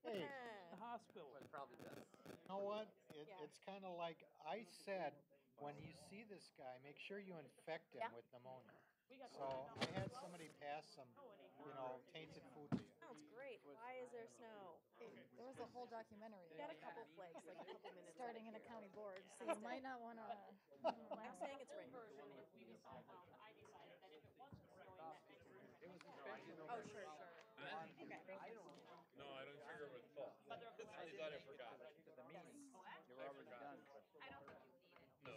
Hey, The hospital. Well, it probably does. you know what? Yeah. It's kind of like I said, when you see this guy, make sure you infect him Yeah. with pneumonia. So I had somebody pass some, tainted food to you. Sounds great. Why is there snow? There was a whole documentary We got a couple flakes, like a couple minutes. starting in a county board, so you might not want to. I'm saying it's raining. Oh, sure, sure. Okay. No, I don't figure it was full. I thought I forgot. At the meeting, they were already done, but No.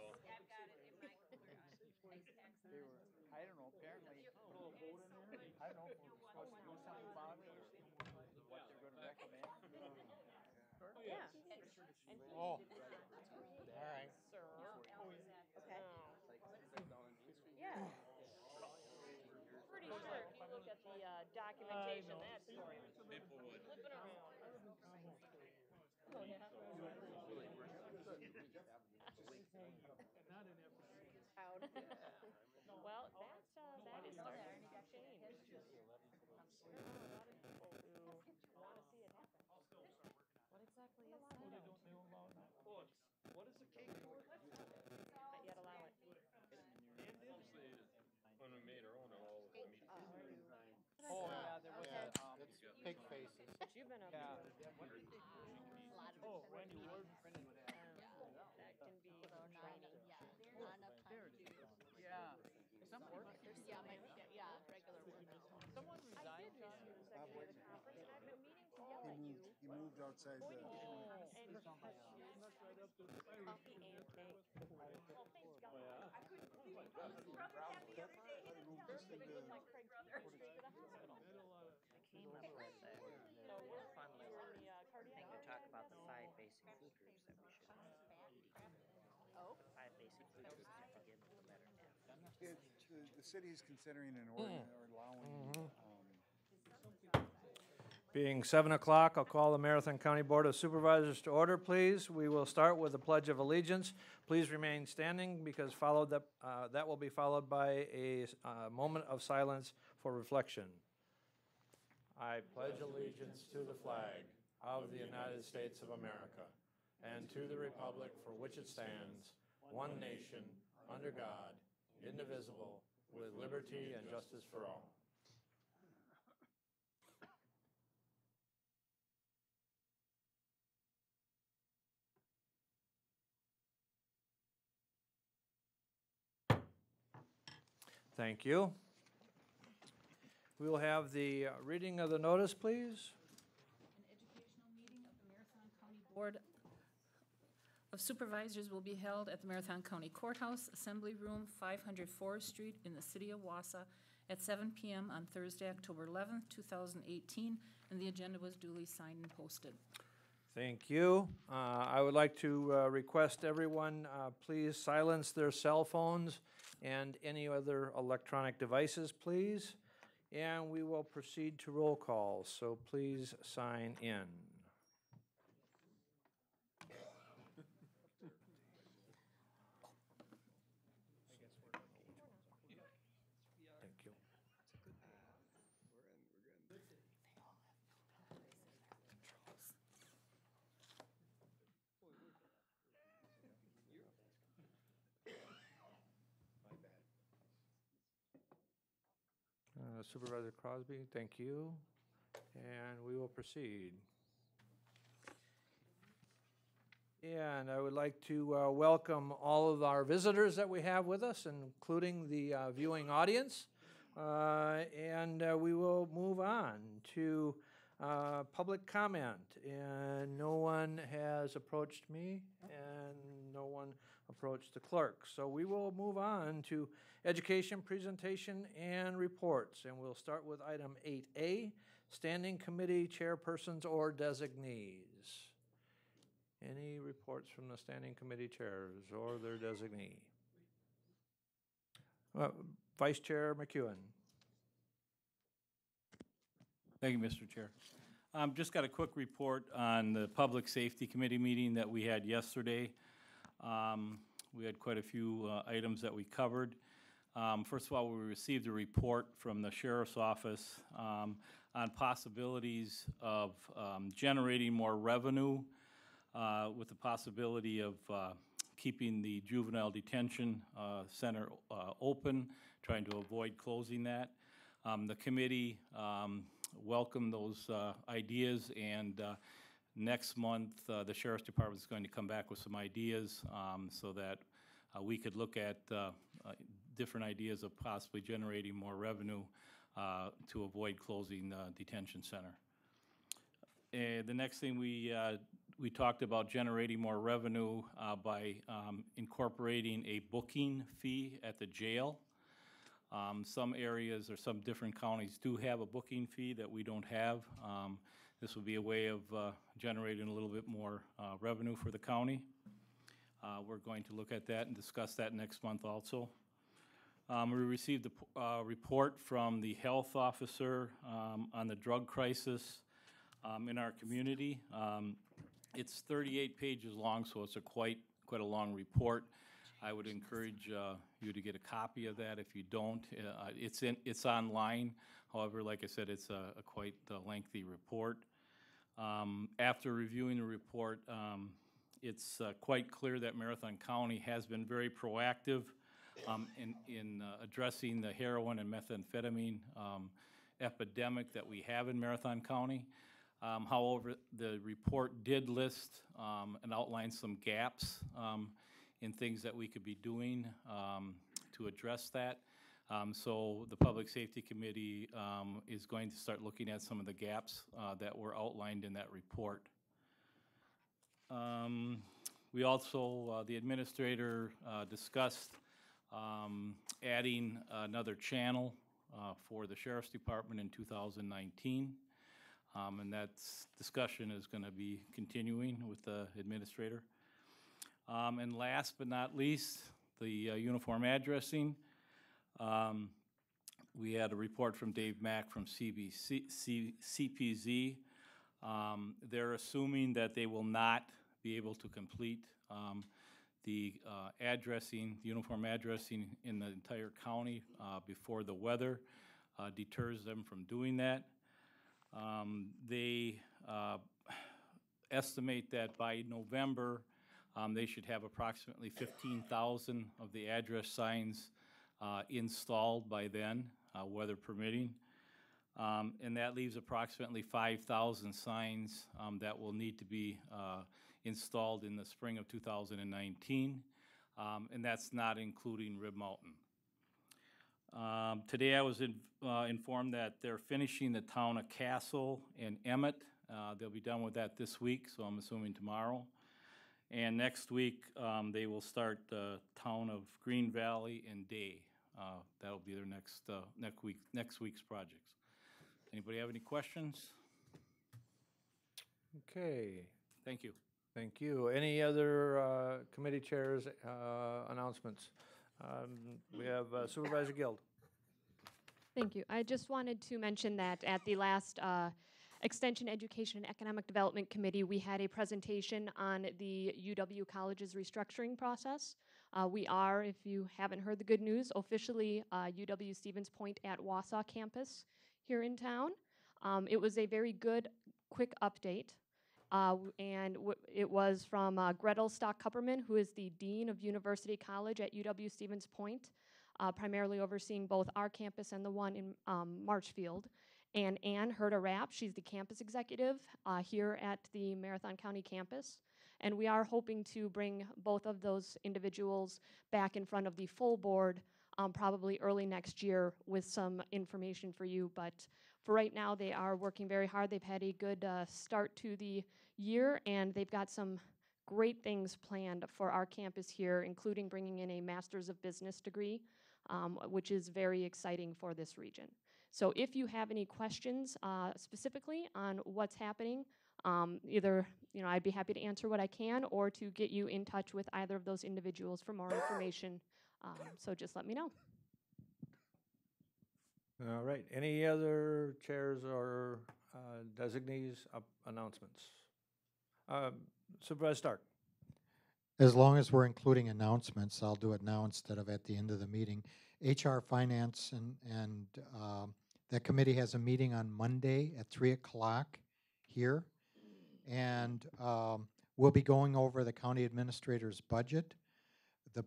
they were, I don't know, apparently, I don't know if we're supposed to do something about it or what they're gonna recommend. Yeah. Oh, all right. Sir. Okay. Yeah. Pretty sure if you look at the documentation, that story was People would. flipping around. Oh, yeah. Out. Well, that is starting to change. There are a lot of people who want to see it happen. What exactly is What they don't know about it. What is the cake for? Not yet allow it. When we made our own, all was meat. Oh, yeah, there was Yeah, a, it's pig faces. What you been up to? yeah, Oh, Randy Ward. That can be draining. not enough time to do? yeah, some work. Regular work. Someone I resigned. did miss you the second day of the conference, and I've been meaning to yell at you. He moved outside the. And Snuck right up to the fire. coffee and cake. Well, thank God. I couldn't believe it. First thing it was like Craig Peters straight to the hospital. Came up with So we're fun in little the thing to cardiac. talk about the 5 basic food groups that we should be eating. Oh. The 5 basic food groups to give them a better nap. The city is considering an ordinance or allowing, Being 7 o'clock, I'll call the Marathon County Board of Supervisors to order, please. We will start with the Pledge of Allegiance. Please remain standing because that will be followed by a moment of silence for reflection. I pledge allegiance to the flag of the United States of America and to the republic for which it stands, one nation, under God, indivisible, with liberty and justice for all. Thank you. We will have the reading of the notice, please. An educational meeting of the Marathon County Board of Supervisors will be held at the Marathon County Courthouse, Assembly Room, 500 Forest Street in the city of Wausau at 7 p.m. on Thursday, October 11th, 2018, and the agenda was duly signed and posted. Thank you. I would like to request everyone please silence their cell phones and any other electronic devices, please. And we will proceed to roll call, so please sign in. Thank you. Supervisor Crosby, thank you. And we will proceed. And I would like to welcome all of our visitors that we have with us, including the viewing audience. And we will move on to public comment. And no one has approached me, and no one approached the clerk. So we will move on to education, presentation, and reports. And we'll start with item 8A, standing committee chairpersons or designees. Any reports from the standing committee chairs or their designee? Vice Chair McEwen. Thank you, Mr. Chair. Just got a quick report on the Public Safety Committee meeting that we had yesterday. We had quite a few items that we covered. First of all, we received a report from the Sheriff's Office on on possibilities of generating more revenue with the possibility of keeping the juvenile detention center open, trying to avoid closing that. The committee welcomed those ideas, and next month the Sheriff's Department is going to come back with some ideas so that we could look at different ideas of possibly generating more revenue to avoid closing the detention center. The next thing we talked about generating more revenue by incorporating a booking fee at the jail. Some areas or some different counties do have a booking fee that we don't have. This would be a way of generating a little bit more revenue for the county. We're going to look at that and discuss that next month also. We received a report from the health officer on the drug crisis in our community. It's 38 pages long, so it's quite a long report. I would encourage you to get a copy of that. If you don't, it's online. However, like I said, it's a quite lengthy report. After reviewing the report, it's quite clear that Marathon County has been very proactive in addressing the heroin and methamphetamine epidemic that we have in Marathon County. However, the report did list and outline some gaps in things that we could be doing to address that. So the Public Safety Committee is going to start looking at some of the gaps that were outlined in that report. We also, the administrator discussed adding another channel for the Sheriff's Department in 2019. And that discussion is going to be continuing with the administrator. And last but not least, the uniform addressing. We had a report from Dave Mack from CPZ. They're assuming that they will not be able to complete the uniform addressing in the entire county before the weather deters them from doing that. They estimate that by November, they should have approximately 15,000 of the address signs installed by then, weather permitting. And that leaves approximately 5,000 signs that will need to be installed in the spring of 2019. And that's not including Rib Mountain. Today I was informed that they're finishing the town of Castle and Emmett. They'll be done with that this week, so I'm assuming tomorrow. And next week they will start the town of Green Valley and Day. That'll be their next week's projects. Anybody have any questions? Okay. Thank you. Thank you. Any other committee chairs announcements? We have Supervisor Guild. Thank you. I just wanted to mention that at the last Extension Education and Economic Development Committee, we had a presentation on the UW College's restructuring process. We are, if you haven't heard the good news, officially UW Stevens Point at Wausau campus here in town. It was a very good, quick update. And it was from Gretel Stock-Kupperman, who is the Dean of University College at UW Stevens Point, primarily overseeing both our campus and the one in Marshfield. And Ann Herta-Rapp, she's the campus executive here at the Marathon County campus. And we are hoping to bring both of those individuals back in front of the full board probably early next year with some information for you. But for right now, they are working very hard. They've had a good start to the year, and they've got some great things planned for our campus here, including bringing in a Master's of Business degree, which is very exciting for this region. So if you have any questions specifically on what's happening, either I'd be happy to answer what I can or to get you in touch with either of those individuals for more information. So just let me know. All right. Any other chairs or designees announcements? Supervisor Stark. As long as we're including announcements, I'll do it now instead of at the end of the meeting. HR Finance and That committee has a meeting on Monday at 3 o'clock here. And we'll be going over the county administrator's budget. The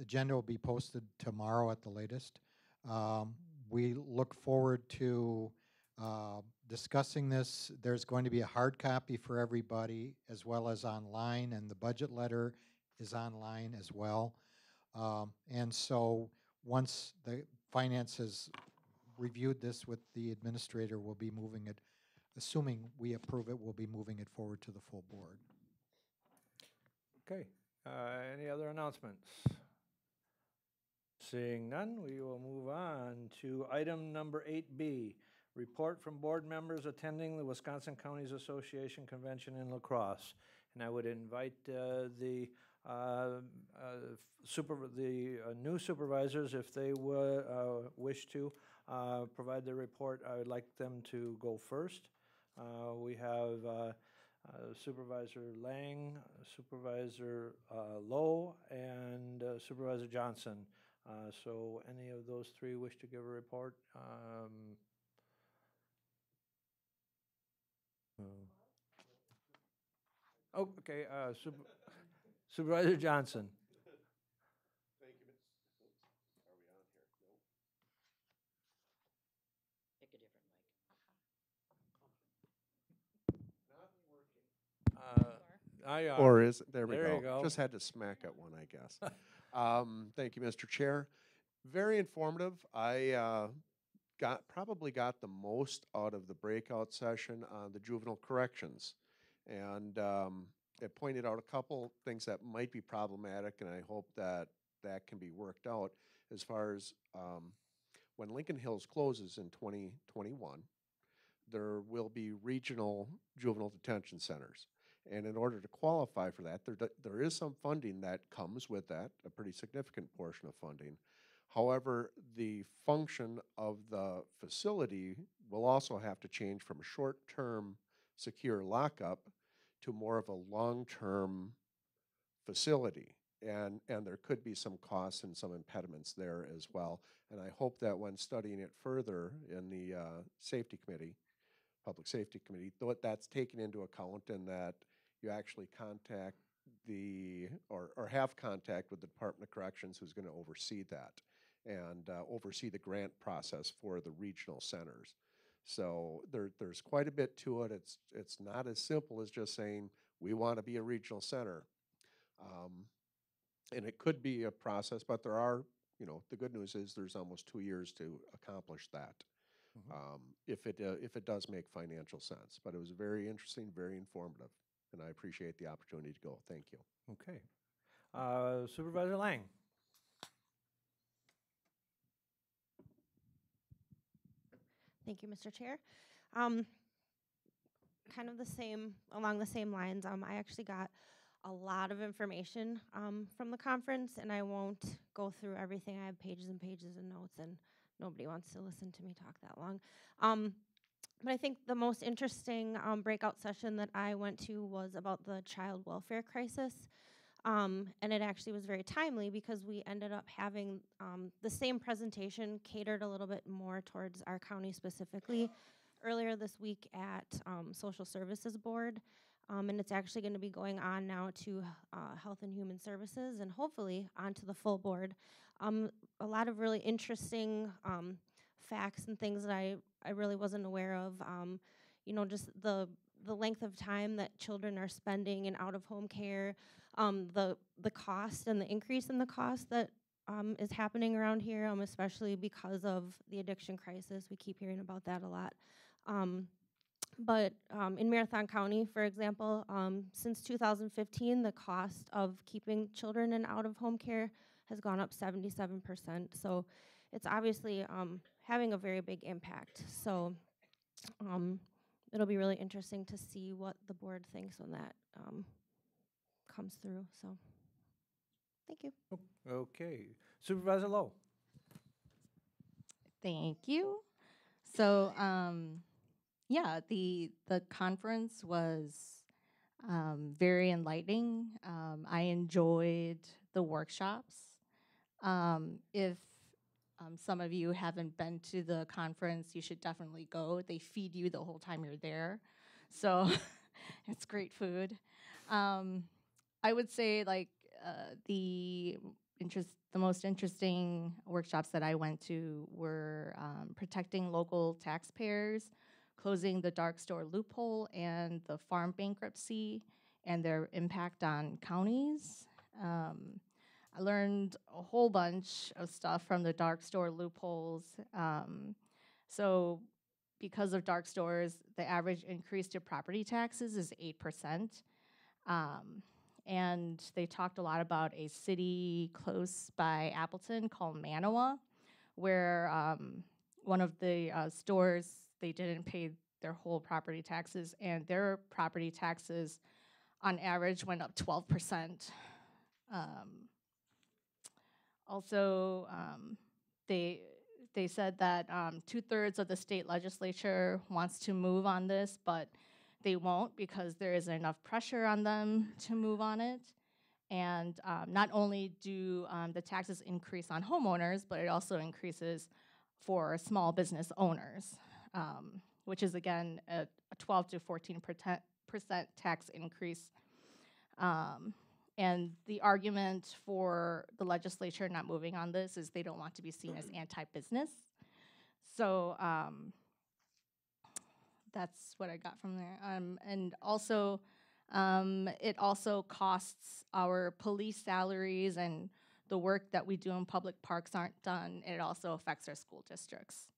agenda will be posted tomorrow at the latest. We look forward to discussing this. There's going to be a hard copy for everybody as well as online, and the budget letter is online as well. And so once the finance has reviewed this with the administrator, we'll be moving it, assuming we approve it, we'll be moving it forward to the full board. Okay, any other announcements? Seeing none, we will move on to item number 8B, report from board members attending the Wisconsin Counties Association Convention in La Crosse. And I would invite the new supervisors, if they would wish to provide their report. I would like them to go first. We have Supervisor Lang, Supervisor Lowe, and Supervisor Johnson. So any of those three wish to give a report? Oh, okay, Supervisor Johnson. Thank you, Are we on here? No. Pick a different mic. Or is it? There we There go. you go. Just had to smack at one, I guess. Thank you, Mr. Chair. Very informative. I probably got the most out of the breakout session on the juvenile corrections. And it pointed out a couple things that might be problematic, and I hope that that can be worked out as far as when Lincoln Hills closes in 2021, there will be regional juvenile detention centers. And in order to qualify for that, there is some funding that comes with that, a pretty significant portion of funding. However, the function of the facility will also have to change from a short-term secure lockup to more of a long-term facility. And there could be some costs and some impediments there as well. And I hope that when studying it further in the safety committee, public safety committee, that's taken into account, and that you actually contact or have contact with the Department of Corrections, who's going to oversee that and oversee the grant process for the regional centers. So there's quite a bit to it. It's not as simple as just saying we want to be a regional center. And it could be a process, but there are, the good news is there's almost 2 years to accomplish that. If it does make financial sense. But it was very interesting, very informative, and I appreciate the opportunity to go. Thank you. Okay. Supervisor Lang. Thank you, Mr. Chair. Kind of along the same lines, I actually got a lot of information from the conference, and I won't go through everything. I have pages and pages of notes, and nobody wants to listen to me talk that long. But I think the most interesting breakout session that I went to was about the child welfare crisis. And it actually was very timely because we ended up having the same presentation catered a little bit more towards our county specifically earlier this week at Social Services Board. And it's actually going to be going on now to Health and Human Services and hopefully onto the full board. A lot of really interesting facts and things that I really wasn't aware of. Just the length of time that children are spending in out-of-home care, the cost and the increase in the cost that is happening around here, especially because of the addiction crisis. We keep hearing about that a lot. But in Marathon County, for example, since 2015, the cost of keeping children in out-of-home care has gone up 77%. So it's obviously having a very big impact. So it'll be really interesting to see what the board thinks when that comes through. So thank you. Okay. Supervisor Lowe. Thank you. So yeah, the conference was very enlightening. I enjoyed the workshops. If some of you haven't been to the conference, you should definitely go. They feed you the whole time you're there. So it's great food. I would say like the most interesting workshops that I went to were protecting local taxpayers, closing the dark store loophole, and the farm bankruptcy and their impact on counties. I learned a whole bunch of stuff from the dark store loopholes. So because of dark stores, the average increase to property taxes is 8%. And they talked a lot about a city close by Appleton called Manawa, where one of the stores, they didn't pay their whole property taxes, and their property taxes on average went up 12%. Also, they said that 2/3 of the state legislature wants to move on this, but they won't because there isn't enough pressure on them to move on it. And not only do the taxes increase on homeowners, but it also increases for small business owners, which is again a 12 to 14% tax increase. And the argument for the legislature not moving on this is they don't want to be seen as anti-business. So that's what I got from there. And also, it also costs our police salaries, and the work that we do in public parks aren't done. It also affects our school districts.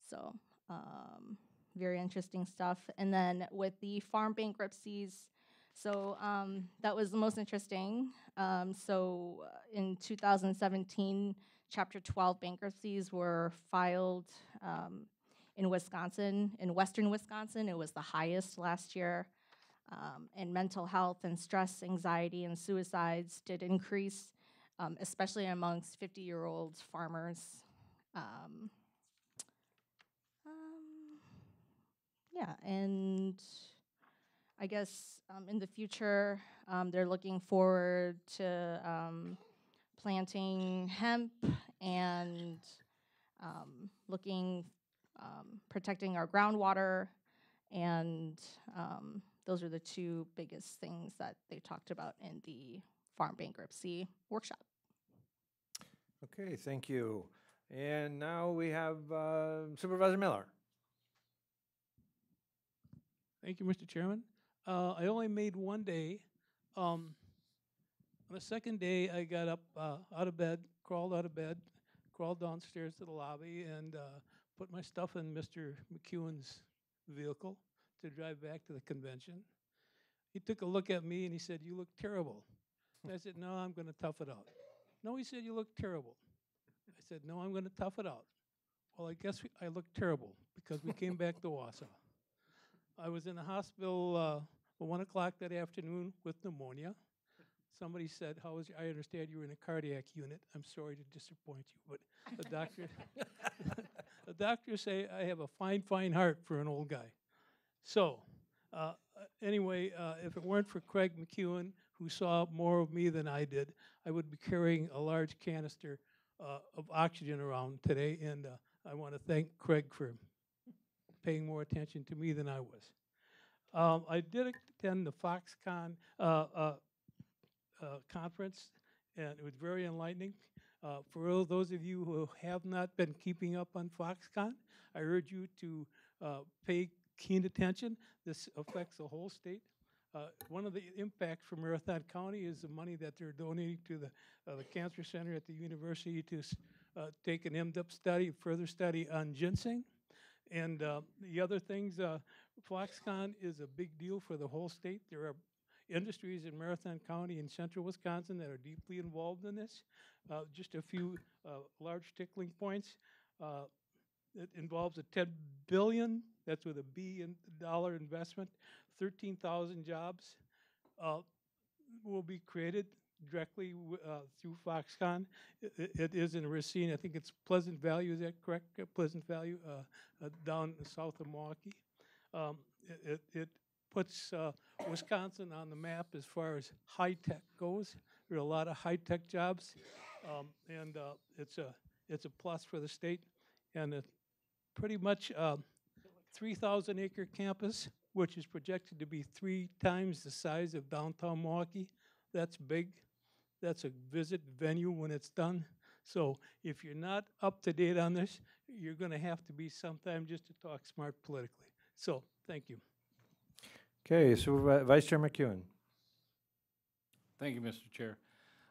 So very interesting stuff. And then with the farm bankruptcies, so that was the most interesting. So in 2017, Chapter 12 bankruptcies were filed in Wisconsin. In western Wisconsin, it was the highest last year. And mental health and stress, anxiety, and suicides did increase, especially amongst 50-year-old farmers. Yeah, and I guess in the future, they're looking forward to planting hemp and protecting our groundwater, and those are the two biggest things that they talked about in the farm bankruptcy workshop. Okay, thank you. And now we have Supervisor Miller. Thank you, Mr. Chairman. I only made one day. On the second day, I got up out of bed, crawled downstairs to the lobby, and put my stuff in Mr. McEwen's vehicle to drive back to the convention. He took a look at me and he said, "You look terrible." And I said, "No, I'm going to tough it out." "No," he said, "you look terrible." I said, "No, I'm going to tough it out." Well, I guess I looked terrible because we came back to Wausau. I was in the hospital at 1 o'clock that afternoon with pneumonia. Somebody said, I understand you were in a cardiac unit. I'm sorry to disappoint you, but the doctors say I have a fine, fine heart for an old guy. So anyway, if it weren't for Craig McEwen, who saw more of me than I did, I would be carrying a large canister of oxygen around today, and I want to thank Craig for paying more attention to me than I was. I did attend the Foxconn conference, and it was very enlightening. For those of you who have not been keeping up on Foxconn, I urge you to pay keen attention. This affects the whole state. One of the impacts for Marathon County is the money that they're donating to the Cancer Center at the university to take an in-depth study, further study on ginseng. And the other things, Foxconn is a big deal for the whole state. There are industries in Marathon County and central Wisconsin that are deeply involved in this. Just a few large tickling points. It involves a $10 billion, that's with a B in dollar investment, 13,000 jobs will be created directly through Foxconn. It is in Racine. I think it's Pleasant Valley, is that correct? Pleasant Valley, down south of Milwaukee. It puts Wisconsin on the map as far as high tech goes. There are a lot of high tech jobs, and It's a plus for the state, and a pretty much 3,000-acre campus, which is projected to be 3 times the size of downtown Milwaukee. That's big. That's a visit venue when it's done. So if you're not up to date on this, you're going to have to be sometime just to talk smart politically. So thank you. Okay, Vice Chair McEwen. Thank you, Mr. Chair.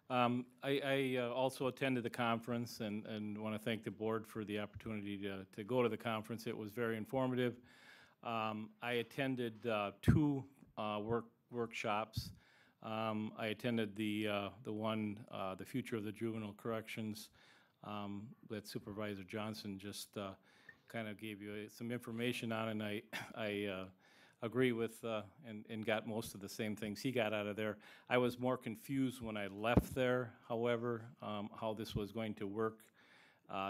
I also attended the conference and want to thank the board for the opportunity to go to the conference. It was very informative. I attended 2 workshops. I attended the one, the future of the juvenile corrections, that Supervisor Johnson just kind of gave you some information on, and I agree with and got most of the same things he got out of there. I was more confused when I left there, however, how this was going to work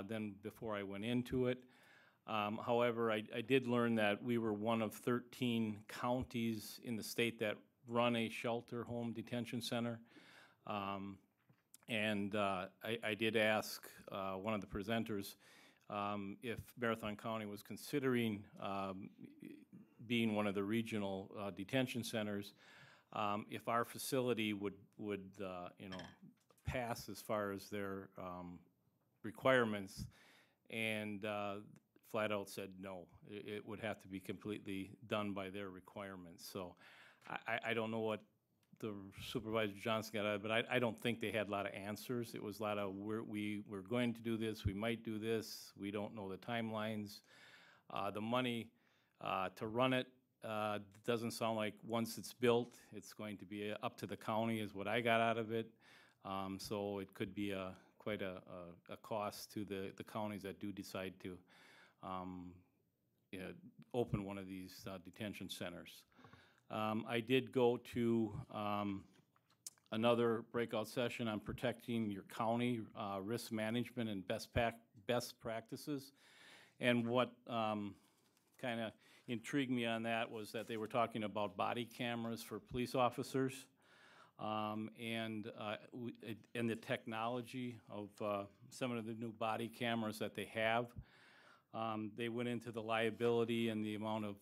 than before I went into it. However, I did learn that we were one of 13 counties in the state that run a shelter home detention center. And I did ask one of the presenters if Marathon County was considering being one of the regional detention centers, if our facility would you know, pass as far as their requirements, and flat out said no. It would have to be completely done by their requirements. So I don't know what the Supervisor Johnson got out of it, but I don't think they had a lot of answers. It was a lot of, we're going to do this, we might do this, we don't know the timelines. The money to run it doesn't sound like once it's built, it's going to be up to the county is what I got out of it. So it could be quite a cost to the counties that do decide to you know, open one of these detention centers. I did go to another breakout session on protecting your county, risk management and best practices. And what kind of intrigued me on that was that they were talking about body cameras for police officers, and the technology of some of the new body cameras that they have. They went into the liability and the amount of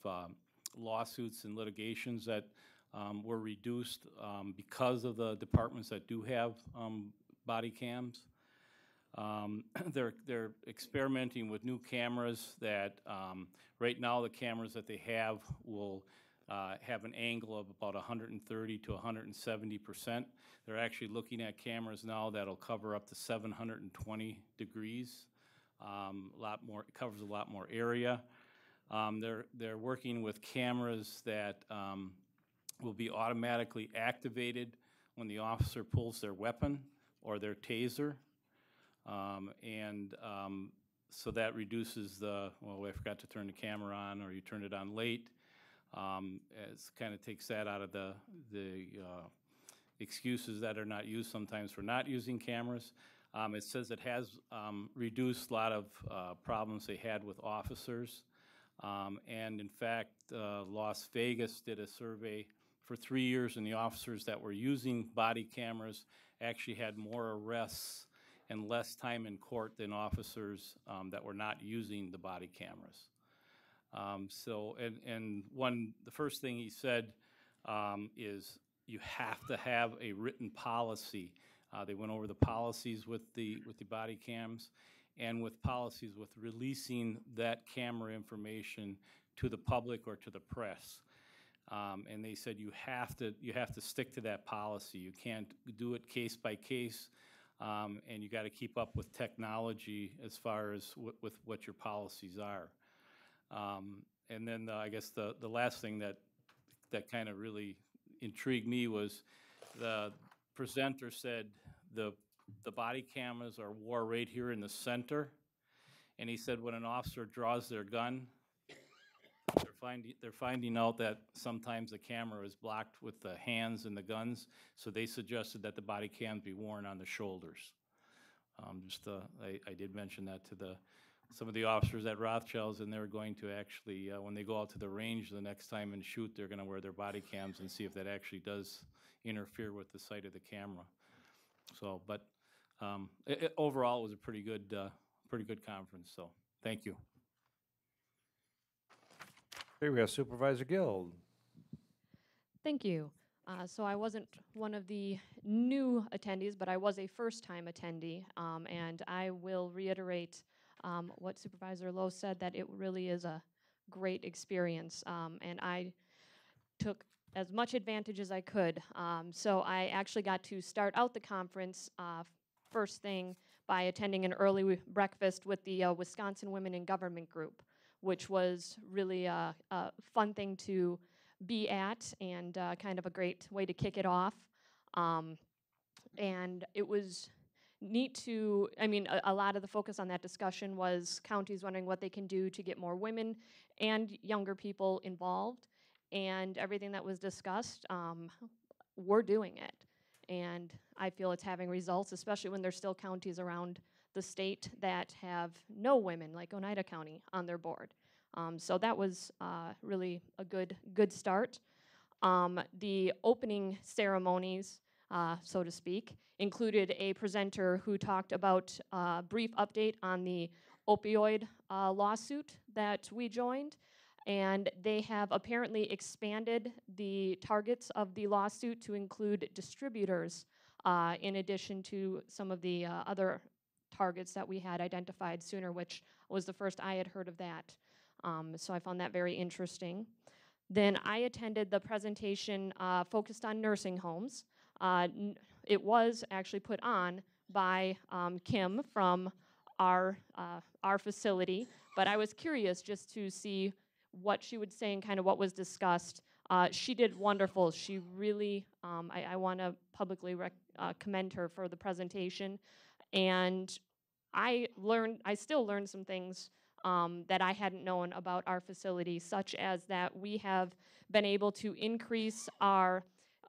lawsuits and litigations that were reduced because of the departments that do have body cams. They're experimenting with new cameras that right now the cameras that they have will have an angle of about 130 to 170%. They're actually looking at cameras now that'll cover up to 720 degrees. It covers a lot more area. They're working with cameras that will be automatically activated when the officer pulls their weapon or their taser. So that reduces well, I forgot to turn the camera on, or you turned it on late. It kind of takes that out of the excuses that are not used sometimes for not using cameras. It says it has reduced a lot of problems they had with officers. And in fact, Las Vegas did a survey for 3 years, and the officers that were using body cameras actually had more arrests and less time in court than officers that were not using the body cameras. The first thing he said is you have to have a written policy. They went over the policies with the body cams, and with policies with releasing that camera information to the public or to the press. And they said you have to stick to that policy. You can't do it case by case, and you got to keep up with technology as far as with what your policies are. And then I guess the last thing that kind of really intrigued me was the presenter said the body cameras are wore right here in the center, and he said when an officer draws their gun, they're finding out that sometimes the camera is blocked with the hands and the guns, so they suggested that the body cams be worn on the shoulders. I did mention that to some of the officers at Rothschild's, and they're going to actually, when they go out to the range the next time and shoot, they're going to wear their body cams and see if that actually does interfere with the sight of the camera. So, but overall, it was a pretty good pretty good conference, so thank you. Here we have Supervisor Guild. Thank you. So I wasn't one of the new attendees, but I was a first-time attendee, and I will reiterate what Supervisor Lowe said, that it really is a great experience, and I took as much advantage as I could. So I actually got to start out the conference first thing by attending an early breakfast with the Wisconsin Women in Government group, which was really a fun thing to be at, and kind of a great way to kick it off. And it was neat to, I mean, a lot of the focus on that discussion was counties wondering what they can do to get more women and younger people involved, and everything that was discussed, we're doing it. And I feel it's having results, especially when there's still counties around the state that have no women, like Oneida County, on their board. So that was really a good start. The opening ceremonies, so to speak, included a presenter who talked about a brief update on the opioid lawsuit that we joined. And they have apparently expanded the targets of the lawsuit to include distributors, in addition to some of the other targets that we had identified sooner, which was the first I had heard of that. So I found that very interesting. Then I attended the presentation focused on nursing homes. It was actually put on by Kim from our facility, but I was curious just to see what she would say and kind of what was discussed. She did wonderful. She really, I want to publicly commend her for the presentation. And I still learned some things that I hadn't known about our facility, such as that we have been able to increase our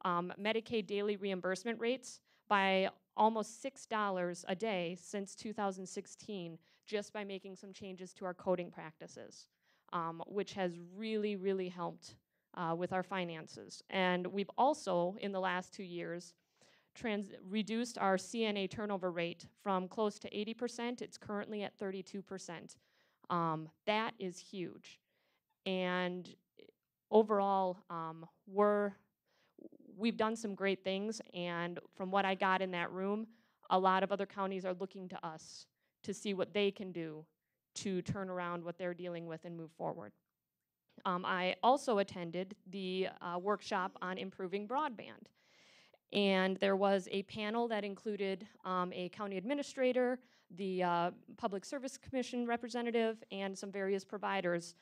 Medicaid daily reimbursement rates by almost $6 a day since 2016, just by making some changes to our coding practices, which has really, really helped with our finances. And we've also, in the last 2 years, reduced our CNA turnover rate from close to 80%. It's currently at 32%. That is huge. And overall, we've done some great things, and from what I got in that room, a lot of other counties are looking to us to see what they can do to turn around what they're dealing with and move forward. I also attended the workshop on improving broadband. And there was a panel that included a county administrator, the Public Service Commission representative, and some various providers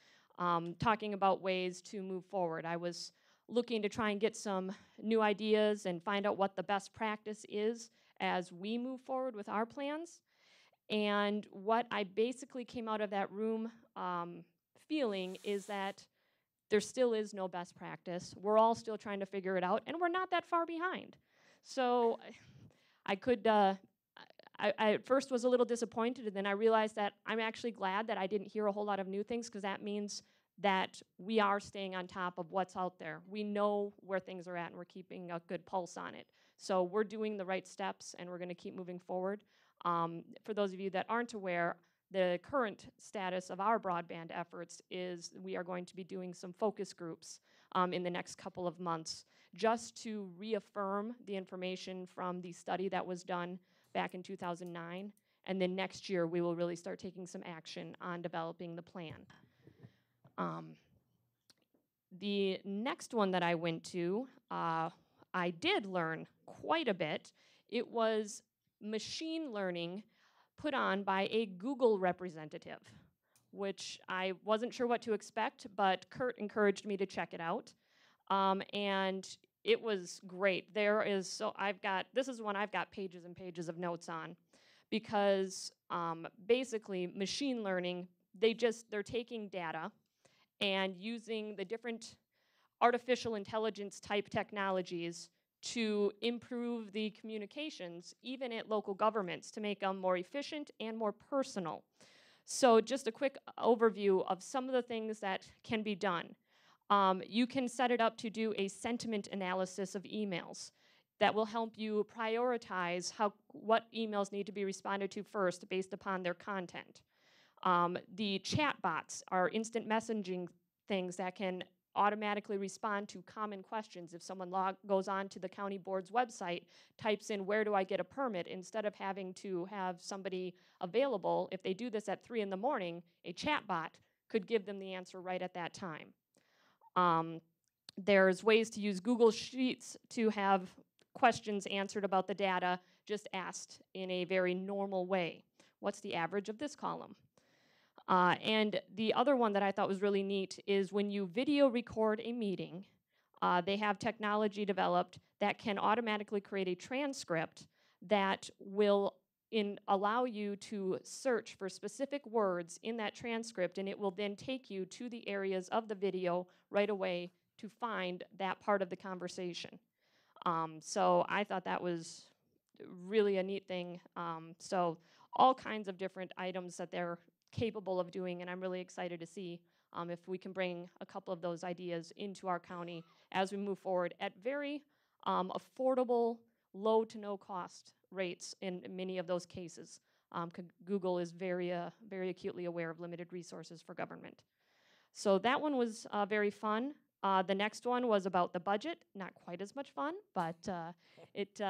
talking about ways to move forward. I was looking to try and get some new ideas and find out what the best practice is as we move forward with our plans. And what I basically came out of that room feeling is that there still is no best practice. We're all still trying to figure it out, and we're not that far behind. So I at first was a little disappointed, and then I realized that I'm actually glad that I didn't hear a whole lot of new things, because that means that we are staying on top of what's out there. We know where things are at, and we're keeping a good pulse on it. So we're doing the right steps, and we're going to keep moving forward. For those of you that aren't aware, the current status of our broadband efforts is we are going to be doing some focus groups in the next couple of months, just to reaffirm the information from the study that was done back in 2009. And then next year, we will really start taking some action on developing the plan. The next one that I went to, I did learn quite a bit. It was machine learning put on by a Google representative, which I wasn't sure what to expect, but Kurt encouraged me to check it out. And it was great. This is one I've got pages and pages of notes on, because basically machine learning, they're taking data and using the different artificial intelligence type technologies to improve the communications, even at local governments, to make them more efficient and more personal. So just a quick overview of some of the things that can be done. You can set it up to do a sentiment analysis of emails. that will help you prioritize what emails need to be responded to first based upon their content. The chat bots are instant messaging things that can automatically respond to common questions. If someone goes on to the county board's website, types in where do I get a permit, instead of having to have somebody available, if they do this at 3 in the morning, a chat bot could give them the answer right at that time. There's ways to use Google Sheets to have questions answered about the data just asked in a very normal way. What's the average of this column? And the other one that I thought was really neat is when you video record a meeting, they have technology developed that can automatically create a transcript that will allow you to search for specific words in that transcript, and it will then take you to the areas of the video right away to find that part of the conversation. So I thought that was really a neat thing. So all kinds of different items that they're capable of doing, and I'm really excited to see if we can bring a couple of those ideas into our county as we move forward at very affordable, low to no cost rates in many of those cases. Google is very acutely aware of limited resources for government. So that one was very fun. The next one was about the budget, not quite as much fun, but it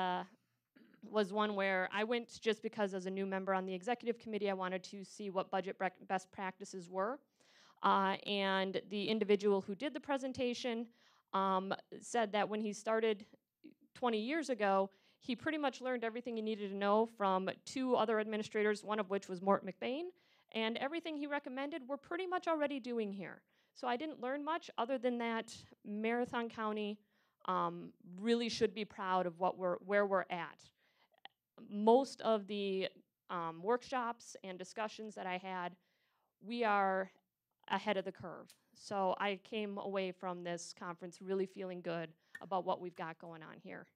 was one where I went just because as a new member on the executive committee, I wanted to see what budget best practices were. And the individual who did the presentation said that when he started 20 years ago, he pretty much learned everything he needed to know from 2 other administrators, one of which was Mort McBain, and everything he recommended we're pretty much already doing here. So I didn't learn much other than that Marathon County really should be proud of where we're at. Most of the workshops and discussions that I had, we are ahead of the curve. So I came away from this conference really feeling good about what we've got going on here.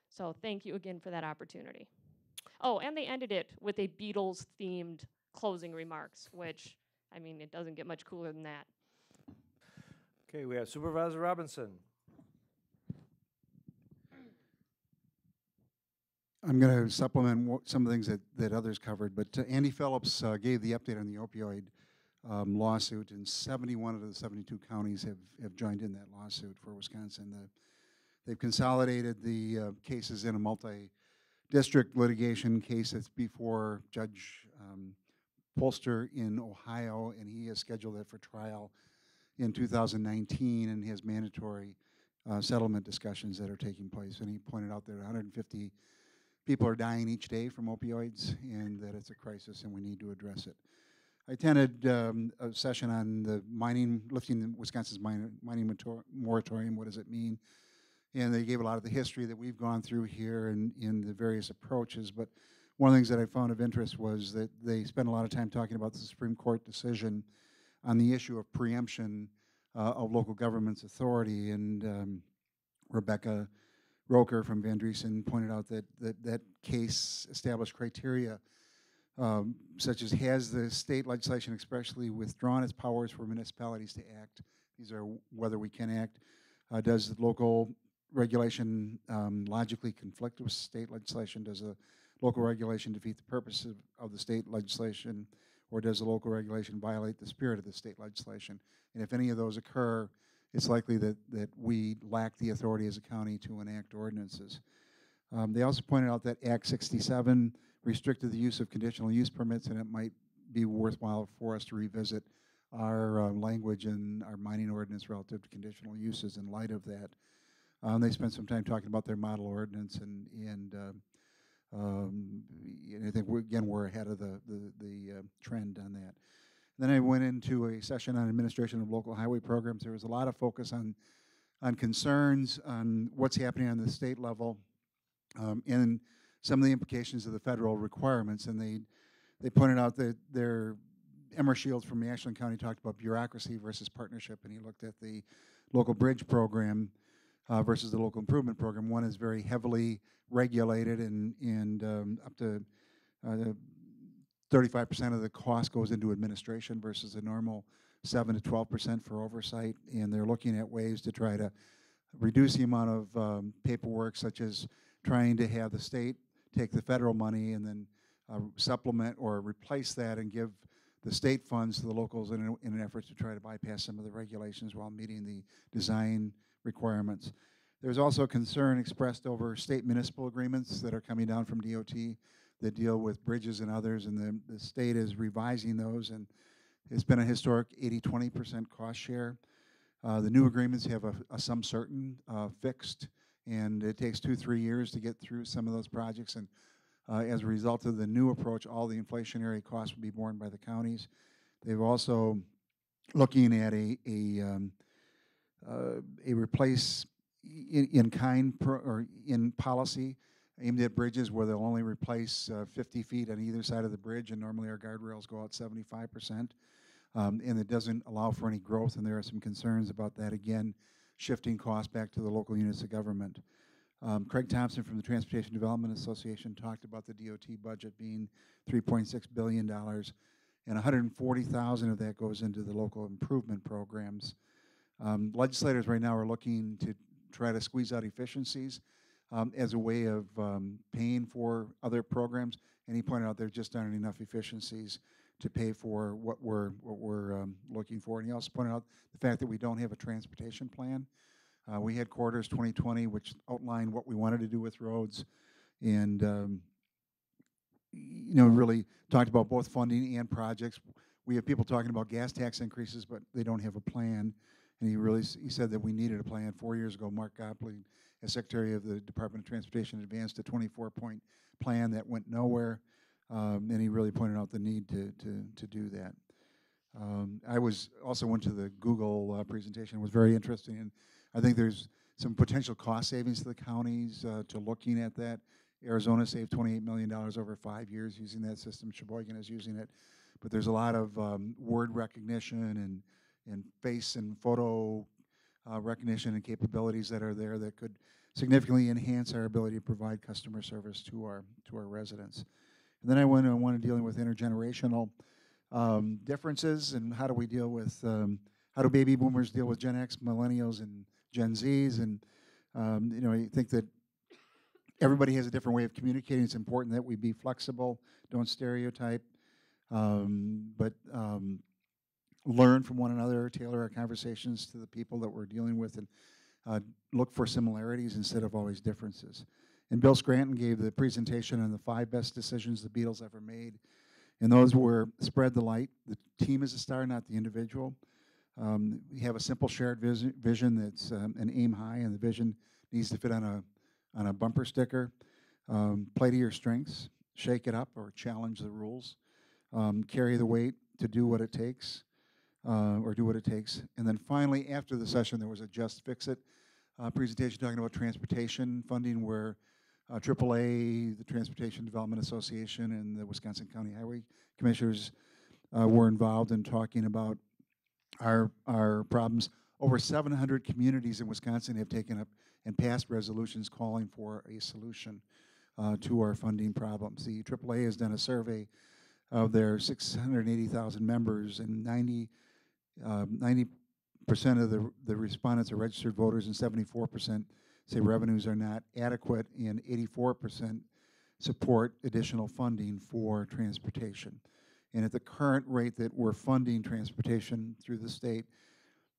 So thank you again for that opportunity. Oh, and they ended it with a Beatles-themed closing remarks, which, I mean, it doesn't get much cooler than that. Okay, we have Supervisor Robinson. I'm going to supplement some of the things that others covered, but Andy Phillips gave the update on the opioid lawsuit, and 71 of the 72 counties have joined in that lawsuit for Wisconsin. They've consolidated the cases in a multi-district litigation case that's before Judge Polster in Ohio, and he has scheduled it for trial in 2019, and has mandatory settlement discussions that are taking place. And he pointed out that 150 people are dying each day from opioids, and that it's a crisis and we need to address it. I attended a session on the lifting Wisconsin's mining moratorium. What does it mean? And they gave a lot of the history that we've gone through here and in the various approaches. But one of the things that I found of interest was that they spent a lot of time talking about the Supreme Court decision on the issue of preemption of local government's authority. And Rebecca Roker from Van Driesen pointed out that case established criteria such as, has the state legislation expressly withdrawn its powers for municipalities to act? These are whether we can act. Does the local regulation logically conflict with state legislation? Does the local regulation defeat the purpose of the state legislation, or does the local regulation violate the spirit of the state legislation? And if any of those occur, it's likely that we lack the authority as a county to enact ordinances. They also pointed out that Act 67 restricted the use of conditional use permits, and it might be worthwhile for us to revisit our language in our mining ordinance relative to conditional uses in light of that. They spent some time talking about their model ordinance, and I think we're ahead of the trend on that. Then I went into a session on administration of local highway programs. There was a lot of focus on concerns on what's happening on the state level and some of the implications of the federal requirements. And they pointed out that Emmer Shields from Ashland County talked about bureaucracy versus partnership, and he looked at the local bridge program versus the local improvement program. One is very heavily regulated, and up to 35% of the cost goes into administration versus a normal 7 to 12% for oversight. And they're looking at ways to try to reduce the amount of paperwork, such as trying to have the state take the federal money and then supplement or replace that and give the state funds to the locals in an effort to try to bypass some of the regulations while meeting the design requirements. There's also concern expressed over state municipal agreements that are coming down from DOT that deal with bridges and others, and the state is revising those, and it's been a historic 80-20% cost share. The new agreements have a sum certain fixed, and it takes 2-3 years to get through some of those projects, and as a result of the new approach, all the inflationary costs will be borne by the counties. They've also looking at a replace in kind or in policy aimed at bridges where they'll only replace 50 feet on either side of the bridge, and normally our guardrails go out 75%. And it doesn't allow for any growth, and there are some concerns about that, again, shifting costs back to the local units of government. Craig Thompson from the Transportation Development Association talked about the DOT budget being $3.6 billion, and $140,000 of that goes into the local improvement programs. Legislators right now are looking to try to squeeze out efficiencies as a way of paying for other programs, and he pointed out there just aren't enough efficiencies to pay for what we're looking for. And he also pointed out the fact that we don't have a transportation plan. We had Quarters 2020, which outlined what we wanted to do with roads, and really talked about both funding and projects. We have people talking about gas tax increases, but they don't have a plan. And he said that we needed a plan. 4 years ago, Mark Gottlieb, as Secretary of the Department of Transportation, advanced a 24-point plan that went nowhere, and he really pointed out the need to do that. I also went to the Google presentation. It was very interesting, and I think there's some potential cost savings to the counties to looking at that. Arizona saved $28 million over 5 years using that system. Sheboygan is using it, but there's a lot of word recognition and face and photo recognition and capabilities that are there that could significantly enhance our ability to provide customer service to our residents. And then I went on dealing with intergenerational differences and how do we deal with how do baby boomers deal with Gen X, millennials, and Gen Zs, and I think that everybody has a different way of communicating. It's important that we be flexible, don't stereotype, but learn from one another, tailor our conversations to the people that we're dealing with, and look for similarities instead of always differences. And Bill Scranton gave the presentation on the 5 best decisions the Beatles ever made, and those were spread the light. The team is a star, not the individual. We have a simple shared vision that's an aim high, and the vision needs to fit on a bumper sticker. Play to your strengths, shake it up or challenge the rules, carry the weight to do what it takes, or do what it takes. And then finally, after the session, there was a Just Fix It presentation talking about transportation funding, where AAA, the Transportation Development Association, and the Wisconsin County Highway Commissioners were involved in talking about our problems. Over 700 communities in Wisconsin have taken up and passed resolutions calling for a solution to our funding problems. The AAA has done a survey of their 680,000 members, and 90% of the respondents are registered voters, and 74% say revenues are not adequate, and 84% support additional funding for transportation. And at the current rate that we're funding transportation through the state,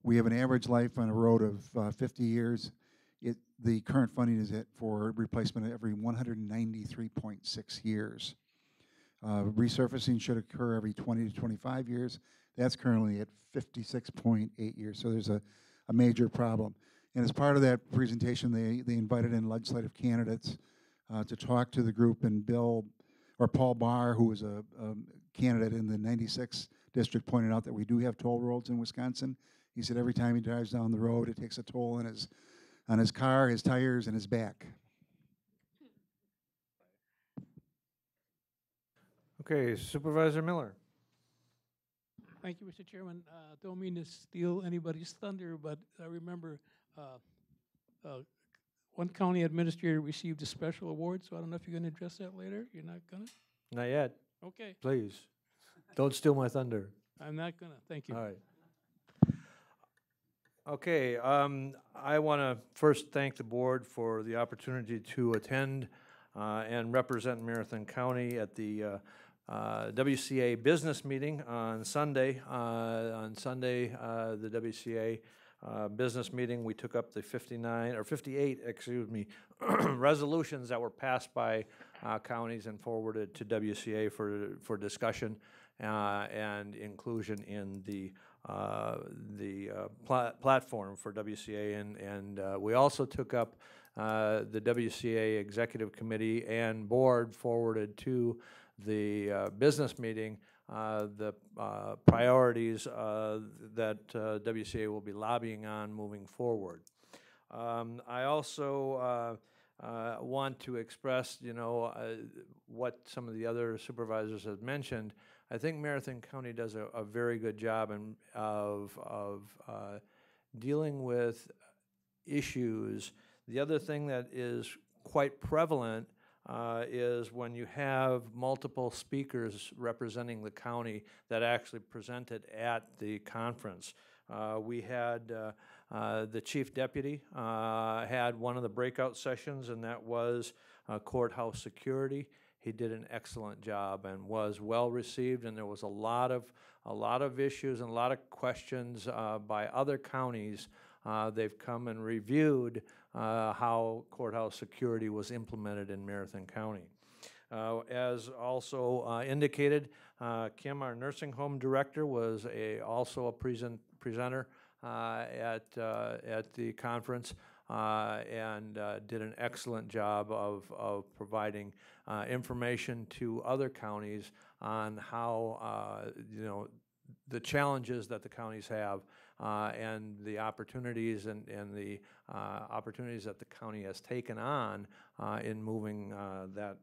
we have an average life on a road of 50 years. The current funding is for replacement every 193.6 years. Resurfacing should occur every 20 to 25 years. That's currently at 56.8 years, so there's a major problem. And as part of that presentation, they invited in legislative candidates to talk to the group, and Paul Barr, who was a candidate in the 96 district, pointed out that we do have toll roads in Wisconsin. He said every time he drives down the road, it takes a toll on his car, his tires, and his back. Okay, Supervisor Miller. Thank you, Mr. Chairman. Don't mean to steal anybody's thunder, but I remember one county administrator received a special award, so I don't know if you're going to address that later. You're not going to? Not yet. Okay. Please, don't steal my thunder. I'm not going to. Thank you. All right. Okay, I want to first thank the board for the opportunity to attend and represent Marathon County at the WCA business meeting on Sunday. The WCA business meeting, we took up the 58, excuse me, resolutions that were passed by counties and forwarded to WCA for discussion and inclusion in the platform for WCA, and we also took up the WCA Executive Committee and Board forwarded to the business meeting the priorities that WCA will be lobbying on moving forward. I also want to express, what some of the other supervisors have mentioned. I think Marathon County does a very good job of dealing with issues. The other thing that is quite prevalent is when you have multiple speakers representing the county that actually presented at the conference. We had the chief deputy had one of the breakout sessions, and that was courthouse security. He did an excellent job and was well received, and there was a lot of issues and a lot of questions by other counties. They've come and reviewed how courthouse security was implemented in Marathon County. As also indicated, Kim, our nursing home director, was also a presenter at the conference. And did an excellent job of providing information to other counties on how, the challenges that the counties have and the opportunities and the opportunities that the county has taken on in moving that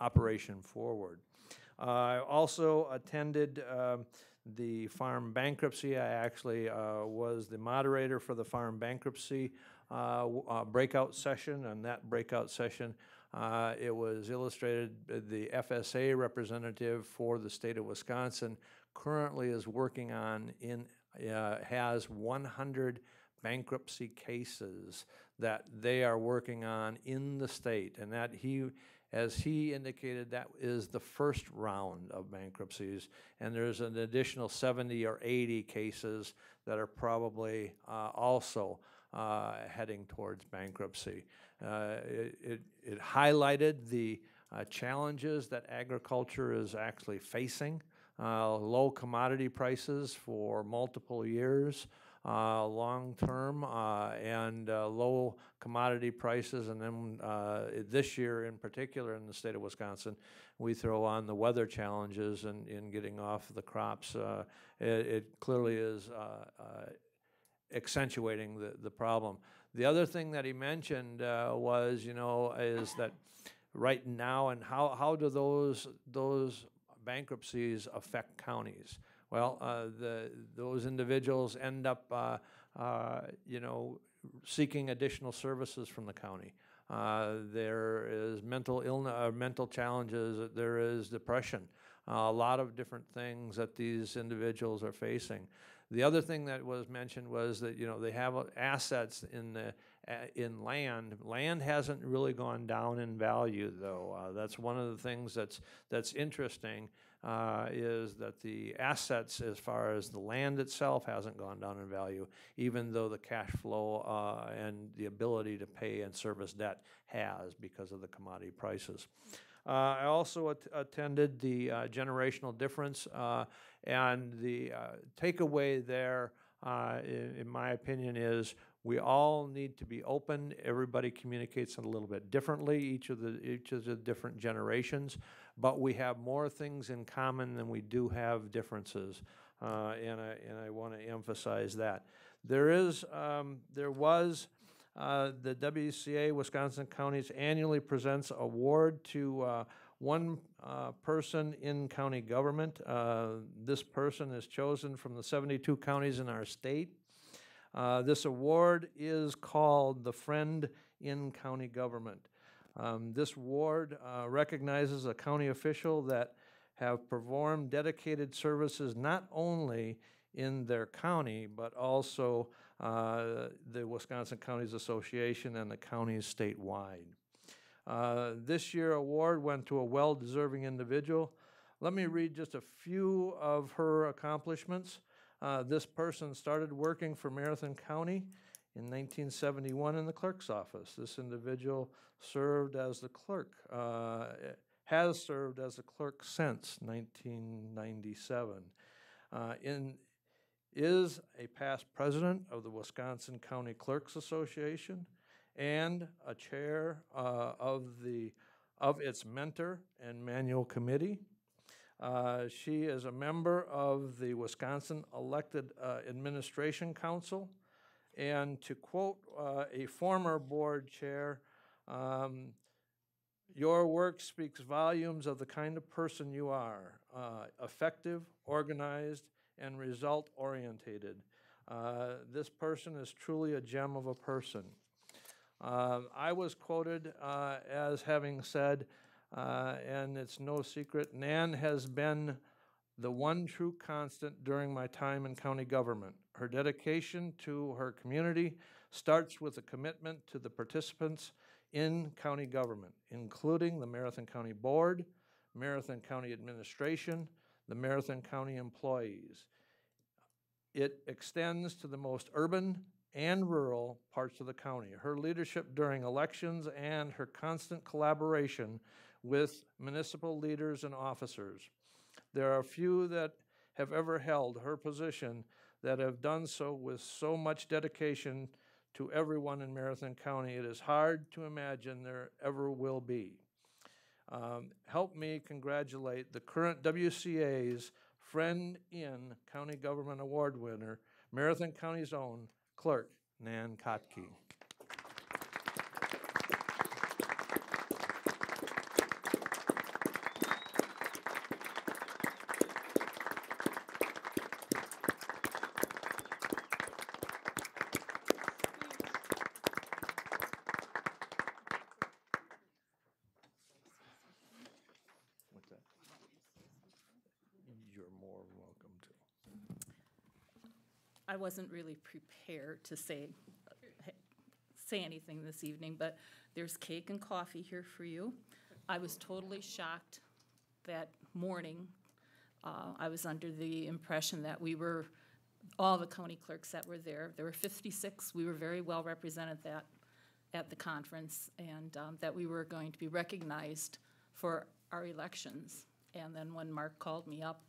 operation forward. I also attended the farm bankruptcy. I actually was the moderator for the farm bankruptcy breakout session, and that breakout session, it was illustrated. The FSA representative for the state of Wisconsin currently is working on has 100 bankruptcy cases that they are working on in the state, and that as he indicated, that is the first round of bankruptcies, and there's an additional 70 or 80 cases that are probably also heading towards bankruptcy. It highlighted the challenges that agriculture is actually facing, low commodity prices for multiple years, long-term, and low commodity prices, and then this year in particular in the state of Wisconsin, we throw on the weather challenges in getting off the crops. It clearly is accentuating the problem. The other thing that he mentioned was, is that right now, and how do those bankruptcies affect counties? Well, those individuals end up, seeking additional services from the county. There is mental challenges. There is depression. A lot of different things that these individuals are facing. The other thing that was mentioned was that they have assets in land. Land hasn't really gone down in value, though. That's one of the things that's interesting. Is that the assets, as far as the land itself, hasn't gone down in value, even though the cash flow and the ability to pay and service debt has, because of the commodity prices. I also attended the generational difference, and the takeaway there, in my opinion, is we all need to be open. Everybody communicates a little bit differently, each of the different generations, but we have more things in common than we do have differences, and I want to emphasize that. There was the WCA Wisconsin Counties annually presents award to one person in county government. This person is chosen from the 72 counties in our state. This award is called the Friend in County Government. This award recognizes a county official that have performed dedicated services not only in their county, but also the Wisconsin Counties Association and the counties statewide. This year award went to a well-deserving individual. Let me read just a few of her accomplishments. This person started working for Marathon County in 1971 in the clerk's office. This individual served as the clerk, has served as a clerk since 1997. Is a past president of the Wisconsin County Clerks Association and a chair of its mentor and manual committee. She is a member of the Wisconsin Elected Administration Council. And to quote a former board chair, your work speaks volumes of the kind of person you are, effective, organized, and result-orientated. This person is truly a gem of a person. I was quoted as having said, and it's no secret, Nan has been the one true constant during my time in county government. Her dedication to her community starts with a commitment to the participants in county government, including the Marathon County Board, Marathon County Administration, the Marathon County employees. It extends to the most urban and rural parts of the county. Her leadership during elections and her constant collaboration with municipal leaders and officers. There are few that have ever held her position that have done so with so much dedication to everyone in Marathon County. It is hard to imagine there ever will be. Help me congratulate the current WCA's Friend in County Government Award winner, Marathon County's own clerk, Nan Kotke. I wasn't really prepared to say anything this evening, but there's cake and coffee here for you. I was totally shocked that morning. I was under the impression that we were, all the county clerks that were there were 56. We were very well represented at the conference, and that we were going to be recognized for our elections. And then when Mark called me up,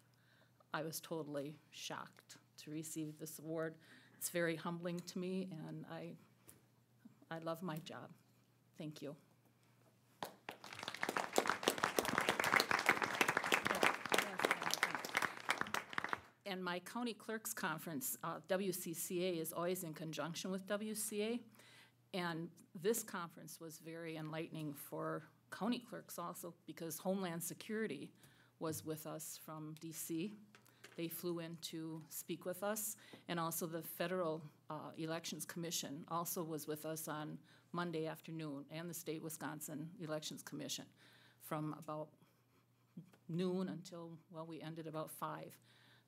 I was totally shocked to receive this award. It's very humbling to me, and I love my job. Thank you. And my county clerks conference, WCCA, is always in conjunction with WCA, and this conference was very enlightening for county clerks also, because Homeland Security was with us from DC. They flew in to speak with us, and also the Federal Elections Commission also was with us on Monday afternoon, and the State Wisconsin Elections Commission from about noon until, well, we ended about 5.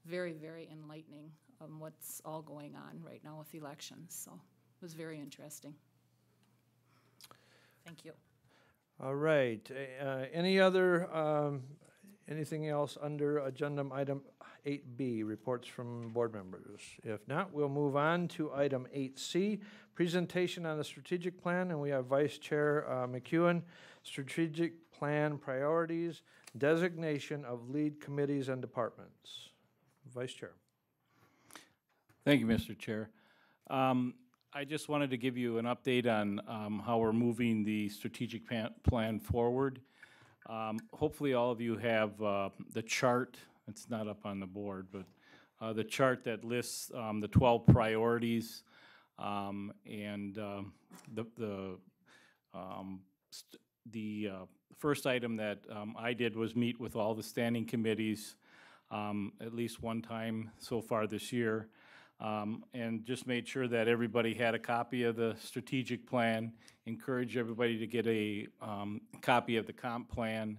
Very, very enlightening what's all going on right now with elections, so it was very interesting. Thank you. All right, any other, anything else under agenda item 8B, reports from board members? If not, we'll move on to item 8C, presentation on the strategic plan, and we have Vice Chair McEwen, strategic plan priorities, designation of lead committees and departments. Vice Chair. Thank you, Mr. Chair. I just wanted to give you an update on how we're moving the strategic plan forward. Hopefully all of you have the chart. It's not up on the board, but the chart that lists the 12 priorities and the first item that I did was meet with all the standing committees at least one time so far this year, and just made sure that everybody had a copy of the strategic plan, encourage everybody to get a copy of the comp plan,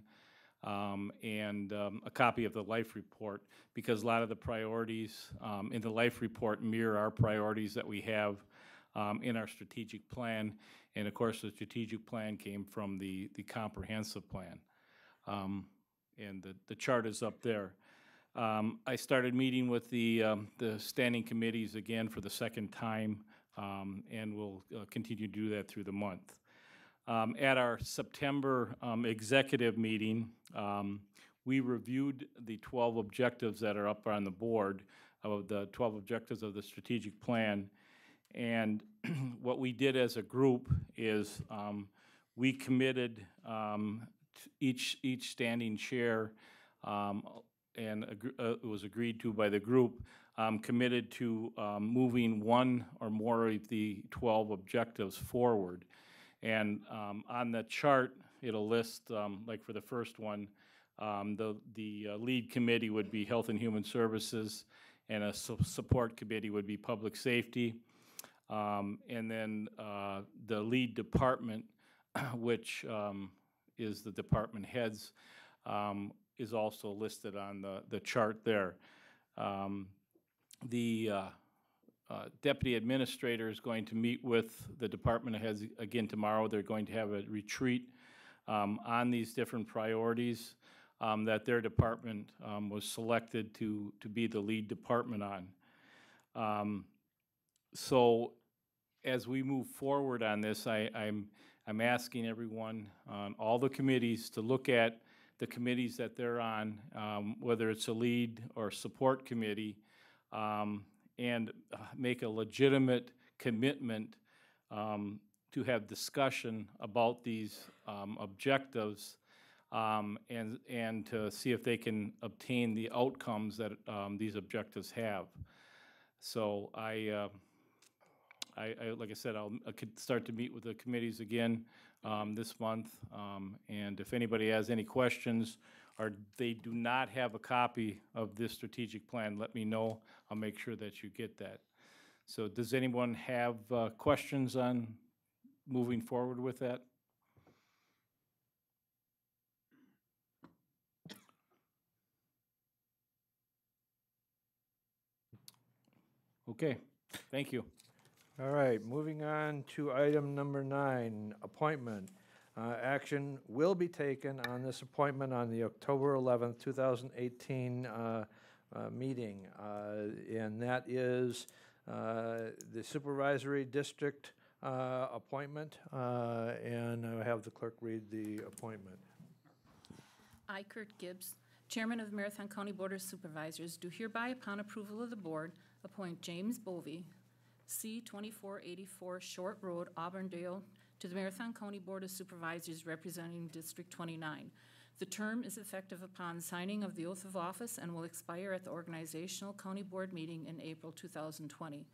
and a copy of the life report, because a lot of the priorities in the life report mirror our priorities that we have in our strategic plan. And of course, the strategic plan came from the comprehensive plan. And the chart is up there. I started meeting with the standing committees again for the second time, and we'll continue to do that through the month. At our September executive meeting, we reviewed the 12 objectives that are up on the board of the 12 objectives of the strategic plan. And what we did as a group is we committed each standing chair, and it was agreed to by the group, committed to moving one or more of the 12 objectives forward. And on the chart, it'll list, like for the first one, the lead committee would be Health and Human Services, and a support committee would be Public Safety. And then the lead department, which is the department heads, is also listed on the chart there. The deputy administrator is going to meet with the department heads again tomorrow. They're going to have a retreat on these different priorities that their department was selected to be the lead department on. So as we move forward on this, I'm asking everyone on all the committees to look at the committees that they're on, whether it's a lead or support committee, and make a legitimate commitment to have discussion about these objectives, and to see if they can obtain the outcomes that these objectives have. So I like I said, I could start to meet with the committees again this month, and if anybody has any questions or they do not have a copy of this strategic plan, let me know. I'll make sure that you get that. So does anyone have questions on moving forward with that? Okay, thank you. All right, moving on to item number 9, appointment. Action will be taken on this appointment on the October 11th, 2018 meeting, and that is the supervisory district appointment, and I'll have the clerk read the appointment. I, Kurt Gibbs, Chairman of the Marathon County Board of Supervisors, do hereby, upon approval of the board, appoint James Bovee, C-2484 Short Road, Auburndale, to the Marathon County Board of Supervisors representing District 29. The term is effective upon signing of the oath of office and will expire at the organizational county board meeting in April 2020.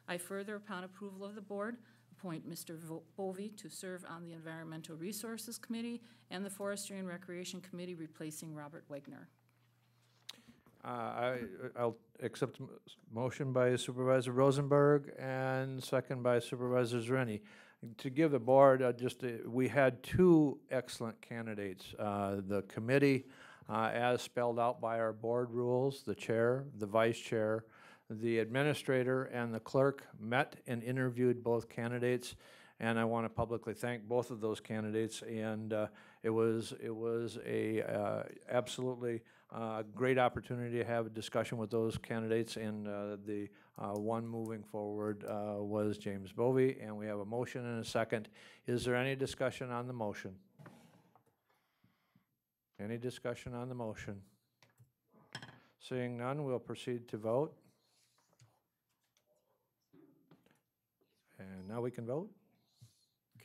I further, upon approval of the board, appoint Mr. Bovee to serve on the Environmental Resources Committee and the Forestry and Recreation Committee, replacing Robert Wegner. I'll accept motion by Supervisor Rosenberg and second by Supervisor Zereni. To give the board we had 2 excellent candidates. The committee, as spelled out by our board rules, the chair, the vice chair, the administrator, and the clerk met and interviewed both candidates, and I want to publicly thank both of those candidates. And it was a absolutely great opportunity to have a discussion with those candidates, and the one moving forward was James Bovee, and we have a motion and a second. Is there any discussion on the motion? Any discussion on the motion? Seeing none, we'll proceed to vote. And now we can vote.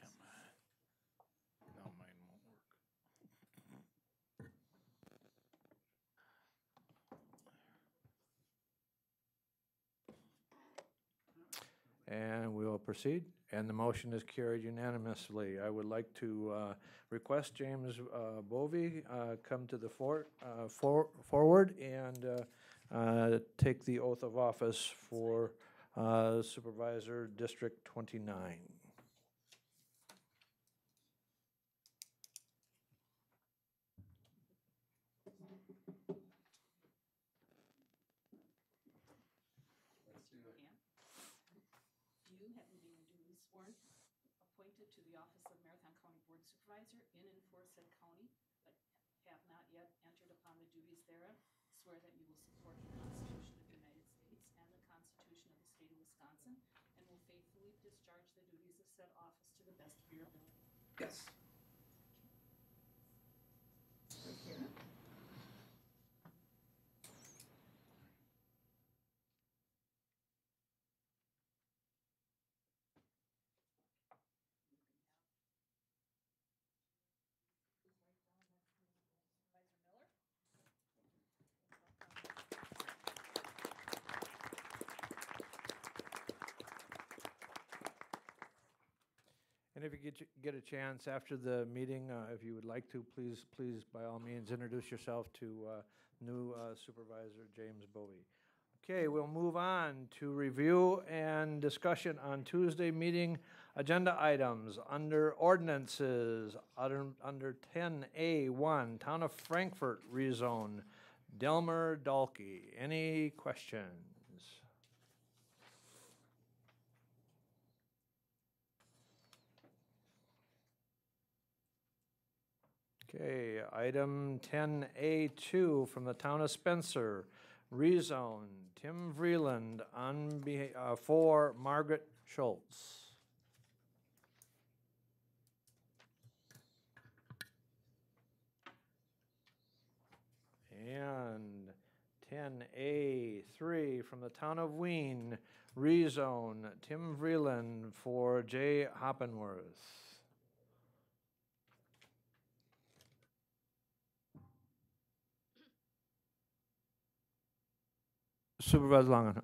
Come on. No, mine won't work. And we will proceed, and the motion is carried unanimously. I would like to request James Bovee come to the forward and take the oath of office for Supervisor District 29. the office of Marathon County Board Supervisor in and for said county, but have not yet entered upon the duties thereof, swear that you will support the Constitution of the United States and the Constitution of the State of Wisconsin, and will faithfully discharge the duties of said office to the best of your ability. Yes. And if you get a chance after the meeting, if you would like to, please, by all means, introduce yourself to new Supervisor James Bovee. Okay, we'll move on to review and discussion on Tuesday meeting agenda items under ordinances, under 10A1, Town of Frankfurt rezone, Delmer Dalkey. Any questions? Okay, item 10A2 from the Town of Spencer, rezone, Tim Vreeland on for Margaret Schultz. And 10A3 from the Town of Wien, rezone, Tim Vreeland for Jay Hoppenworth. Supervisor Langenhahn.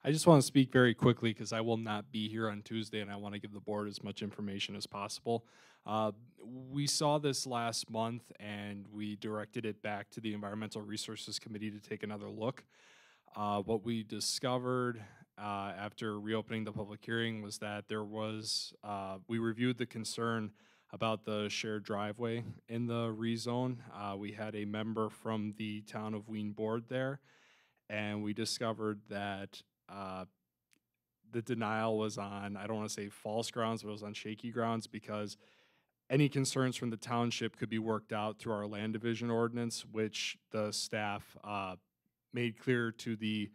I just want to speak very quickly because I will not be here on Tuesday and I want to give the board as much information as possible. We saw this last month and we directed it back to the Environmental Resources Committee to take another look. What we discovered after reopening the public hearing was that there was, we reviewed the concern about the shared driveway in the rezone. We had a member from the Town of Wien board there, and we discovered that the denial was on, I don't want to say false grounds, but it was on shaky grounds because any concerns from the township could be worked out through our land division ordinance, which the staff made clear to the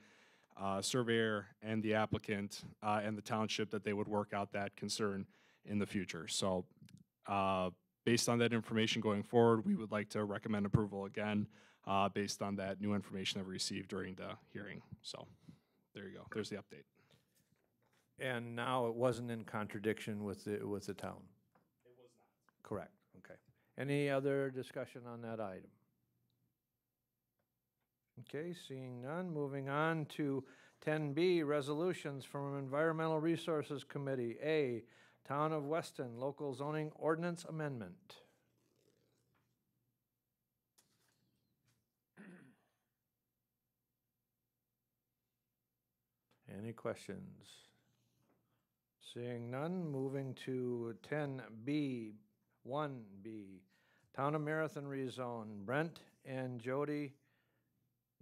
surveyor and the applicant and the township that they would work out that concern in the future. So based on that information going forward, we would like to recommend approval again based on that new information that we received during the hearing. So there you go. There's the update. And now it wasn't in contradiction with the town? It was not. Correct, okay. Any other discussion on that item? Okay, seeing none, moving on to 10B, resolutions from Environmental Resources Committee. A, Town of Weston, local zoning ordinance amendment. Any questions? Seeing none, moving to 10B, 1B, Town of Marathon rezone, Brent and Jody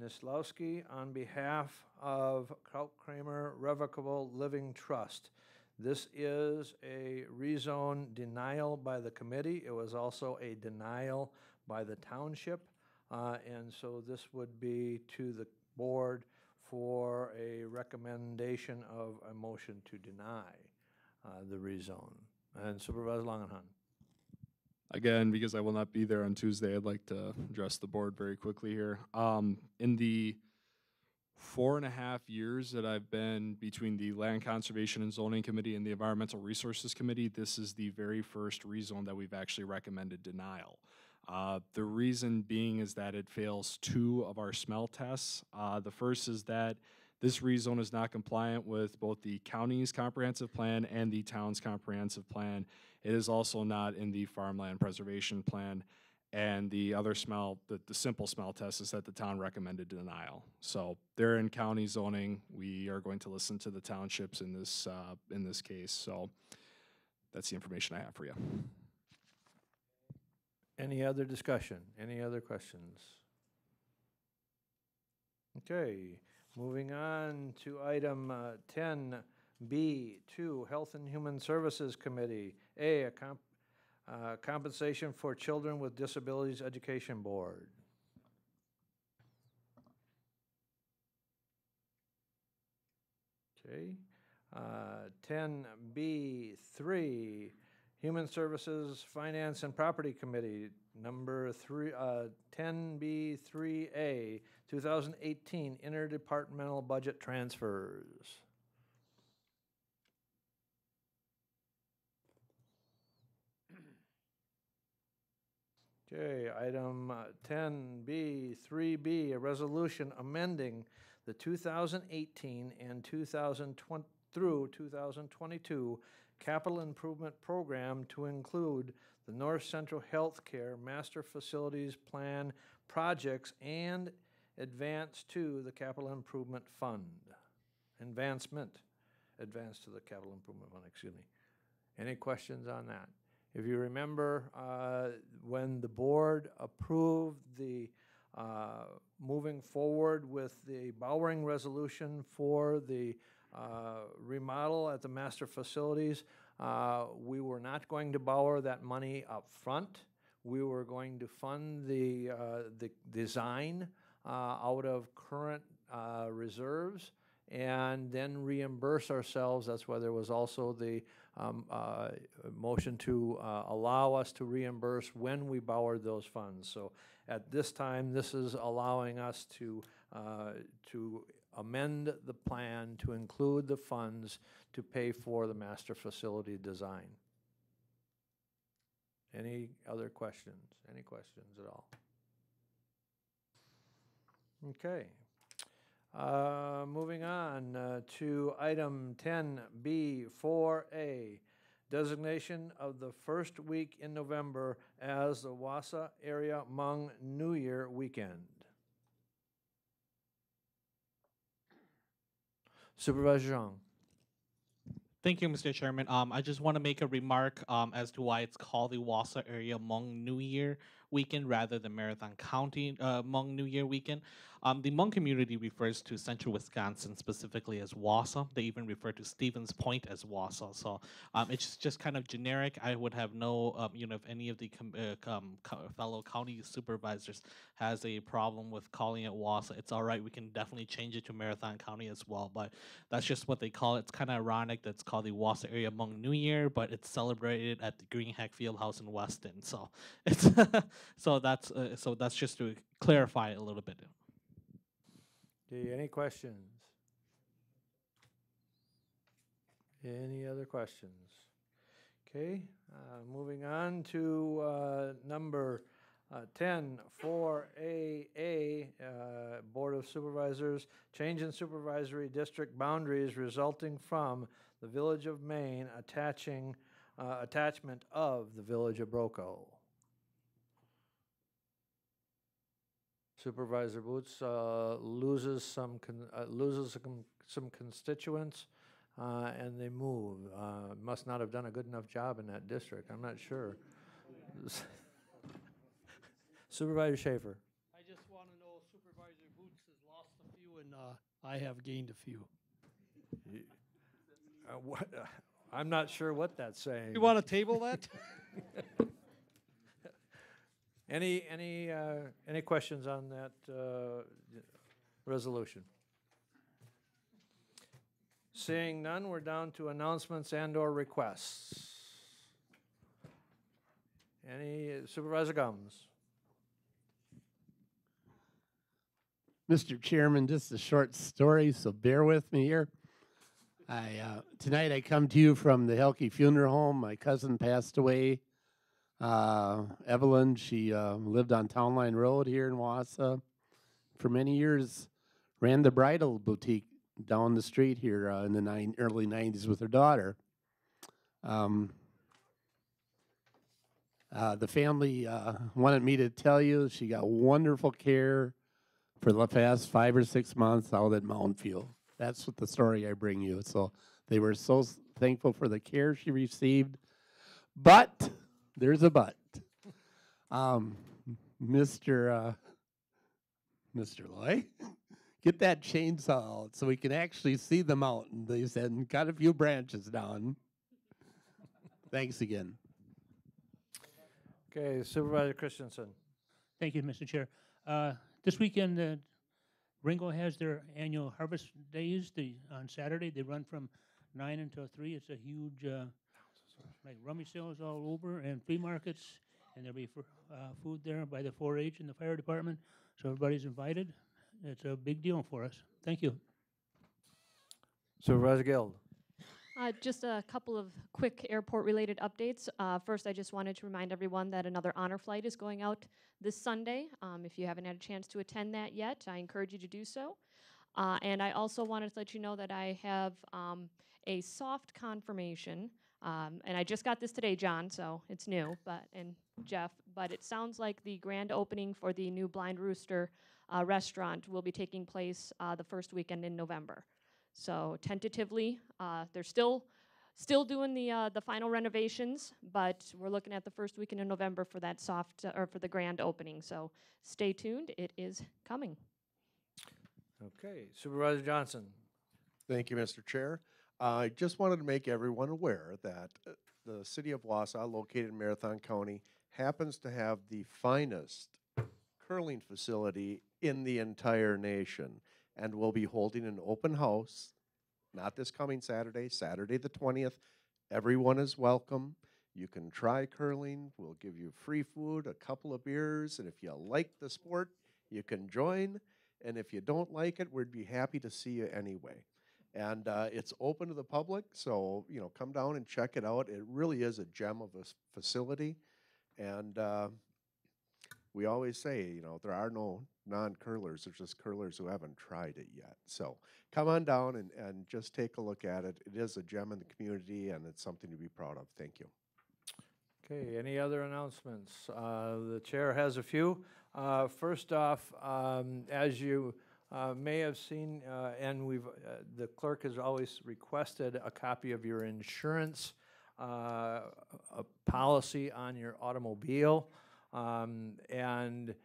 Nislowski on behalf of Krautkramer Revocable Living Trust. This is a rezone denial by the committee. It was also a denial by the township. And so this would be to the board for a recommendation of a motion to deny the rezone. And Supervisor Langenhahn. Again, because I will not be there on Tuesday, I'd like to address the board very quickly here. In the 4.5 years that I've been between the Land Conservation and Zoning Committee and the Environmental Resources Committee, this is the very first rezone that we've actually recommended denial. The reason being is that it fails 2 of our smell tests. The first is that this rezone is not compliant with both the county's comprehensive plan and the town's comprehensive plan. It is also not in the farmland preservation plan. And the other smell, the simple smell test is that the town recommended denial. So they're in county zoning. We are going to listen to the townships in this case. So that's the information I have for you. Any other discussion? Any other questions? Okay, moving on to item B, 2, Health and Human Services Committee. A, Compensation for Children with Disabilities Education Board. Okay. 10B, 3, Human Services, Finance and Property Committee. Number 3, 10B, 3A, 2018 Interdepartmental Budget Transfers. Okay, item 10B, 3B, a resolution amending the 2018 and 2020 through 2022 capital improvement program to include the North Central Healthcare Master Facilities Plan projects and advance to the Capital Improvement Fund. Advance to the Capital Improvement Fund, excuse me. Any questions on that? If you remember, when the board approved the moving forward with the Bowering resolution for the remodel at the master facilities, we were not going to borrow that money up front. We were going to fund the design out of current reserves and then reimburse ourselves. That's why there was also the motion to allow us to reimburse when we borrowed those funds. So at this time, this is allowing us to amend the plan to include the funds to pay for the master facility design. Any other questions? Any questions at all? Okay. Moving on to item 10B, 4A, designation of the first week in November as the Wausau Area Hmong New Year weekend. Supervisor Zhang. Thank you, Mr. Chairman. I just want to make a remark as to why it's called the Wausau Area Hmong New Year weekend rather than Marathon County Hmong New Year weekend. The Hmong community refers to central Wisconsin specifically as Wausau. They even refer to Stevens Point as Wausau. So it's just kind of generic. I would have no, if any of the fellow county supervisors has a problem with calling it Wausau, it's all right. We can definitely change it to Marathon County as well. But that's just what they call it. It's kind of ironic that it's called the Wausau Area Hmong New Year, but it's celebrated at the Greenhack Fieldhouse in Weston. So it's so that's just to clarify it a little bit. Any questions? Any other questions? Okay, moving on to number 10, 4AA, Board of Supervisors, change in supervisory district boundaries resulting from the Village of Maine attachment of the Village of Broco. Supervisor Boots loses some constituents, and they move. Must not have done a good enough job in that district. I'm not sure. Supervisor Schaefer. I just want to know Supervisor Boots has lost a few, and I have gained a few. I'm not sure what that's saying. You want to table that? Any questions on that resolution? Seeing none, we're down to announcements and/or requests. Any Supervisor Gumbs? Mr. Chairman, just a short story, so bear with me here. Tonight I come to you from the Helke Funeral Home. My cousin passed away. Evelyn, she lived on Town Line Road here in Wausau. For many years, ran the bridal boutique down the street here in the early 90s with her daughter. The family wanted me to tell you she got wonderful care for the past 5 or 6 months out at Mountview. That's what the story I bring you. So they were so thankful for the care she received. But there's a but. Mr. Loy get that chainsaw out so we can actually see the mountain. They said, and cut a few branches down. Thanks again. Okay, Supervisor Christensen. Thank you, Mr. Chair. This weekend, Ringo has their annual harvest days. On Saturday, they run from 9 until 3. It's a huge, like rummy sales all over and flea markets, and there'll be food there by the 4-H and the fire department. So everybody's invited. It's a big deal for us. Thank you. Supervisor Guild. Just a couple of quick airport-related updates. First, I just wanted to remind everyone that another honor flight is going out this Sunday. If you haven't had a chance to attend that yet, I encourage you to do so. And I also wanted to let you know that I have a soft confirmation, and I just got this today, John, so it's new, and Jeff, but it sounds like the grand opening for the new Blind Rooster restaurant will be taking place the first weekend in November. So tentatively, they're still doing the final renovations, but we're looking at the first weekend in November for that or for the grand opening. So stay tuned; it is coming. Okay, Supervisor Johnson. Thank you, Mr. Chair. I just wanted to make everyone aware that the city of Wausau, located in Marathon County, happens to have the finest curling facility in the entire nation, and will be holding an open house, not this coming Saturday, Saturday the 20th. Everyone is welcome. You can try curling. We'll give you free food, a couple of beers, and if you like the sport, you can join. And if you don't like it, we'd be happy to see you anyway. And it's open to the public, so come down and check it out. It really is a gem of a facility, and we always say, there are no non-curlers. There's just curlers who haven't tried it yet. So come on down and just take a look at it. It is a gem in the community, and it's something to be proud of. Thank you. Okay, any other announcements? The chair has a few. First off, as you may have seen, and the clerk has always requested a copy of your insurance a policy on your automobile. And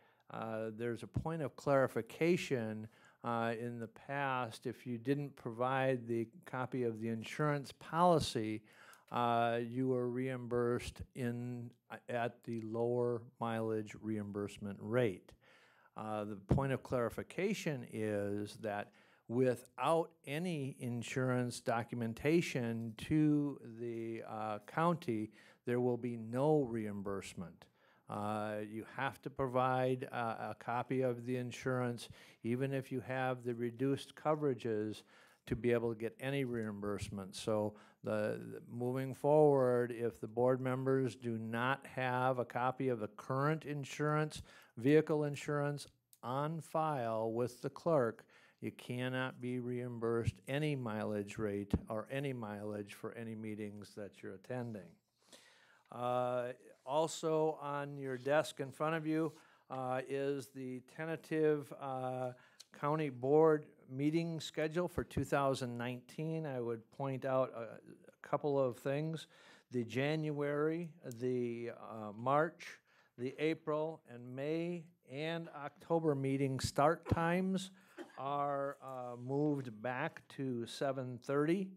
there's a point of clarification. In the past, if you didn't provide the copy of the insurance policy, you were reimbursed at the lower mileage reimbursement rate. The point of clarification is that without any insurance documentation to the county, there will be no reimbursement. You have to provide a copy of the insurance, even if you have the reduced coverages, to be able to get any reimbursement. So moving forward, if the board members do not have a copy of the current insurance, vehicle insurance on file with the clerk, you cannot be reimbursed any mileage rate or any mileage for any meetings that you're attending. Also on your desk in front of you is the tentative county board meeting schedule for 2019. I would point out a couple of things. The January, the March, the April, and May, and October meeting start times are moved back to 7:30.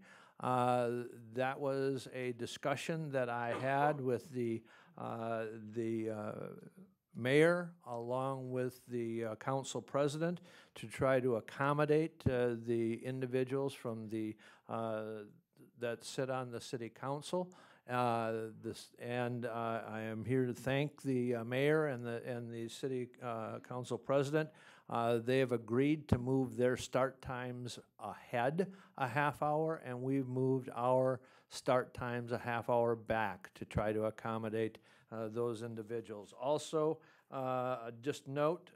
That was a discussion that I had with the mayor along with the council president to try to accommodate the individuals from that sit on the city council. I am here to thank the mayor and the city council president. They have agreed to move their start times ahead a half hour, and we've moved our start times a half hour back to try to accommodate those individuals. Also, just note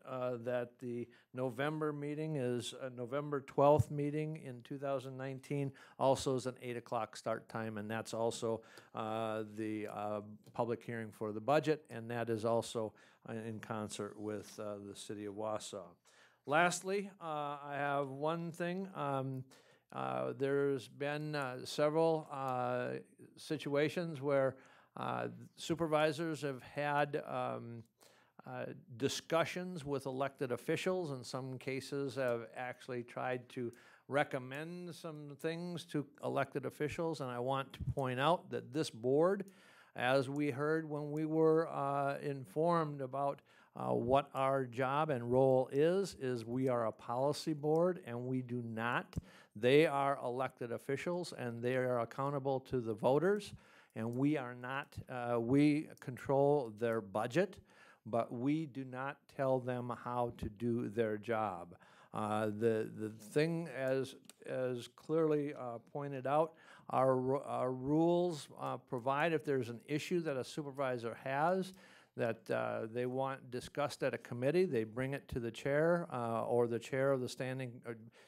that the November meeting is November 12th meeting in 2019, also is an 8 o'clock start time, and that's also the public hearing for the budget, and that is also in concert with the city of Wausau. Lastly, I have one thing. There's been several situations where supervisors have had discussions with elected officials. In some cases, have actually tried to recommend some things to elected officials. And I want to point out that this board, as we heard when we were informed about what our job and role is we are a policy board, and we do not. They are elected officials, and they are accountable to the voters, and we are not. We control their budget, but we do not tell them how to do their job. The thing, as clearly pointed out, our rules provide if there's an issue that a supervisor has that they want discussed at a committee, they bring it to the chair or the chair of the standing,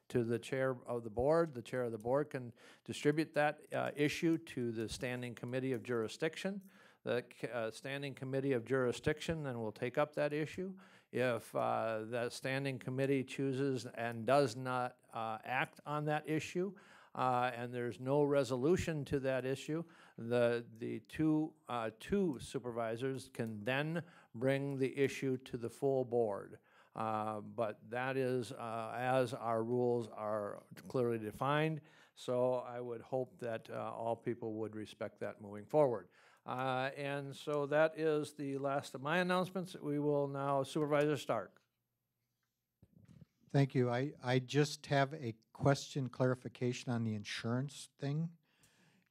to the chair of the board. The chair of the board can distribute that issue to the standing committee of jurisdiction. The standing committee of jurisdiction then will take up that issue. If the standing committee chooses and does not act on that issue, and there's no resolution to that issue, the two supervisors can then bring the issue to the full board. But that is as our rules are clearly defined. So I would hope that all people would respect that moving forward. And so that is the last of my announcements. We will now, Supervisor Stark. Thank you. I just have a question clarification on the insurance thing.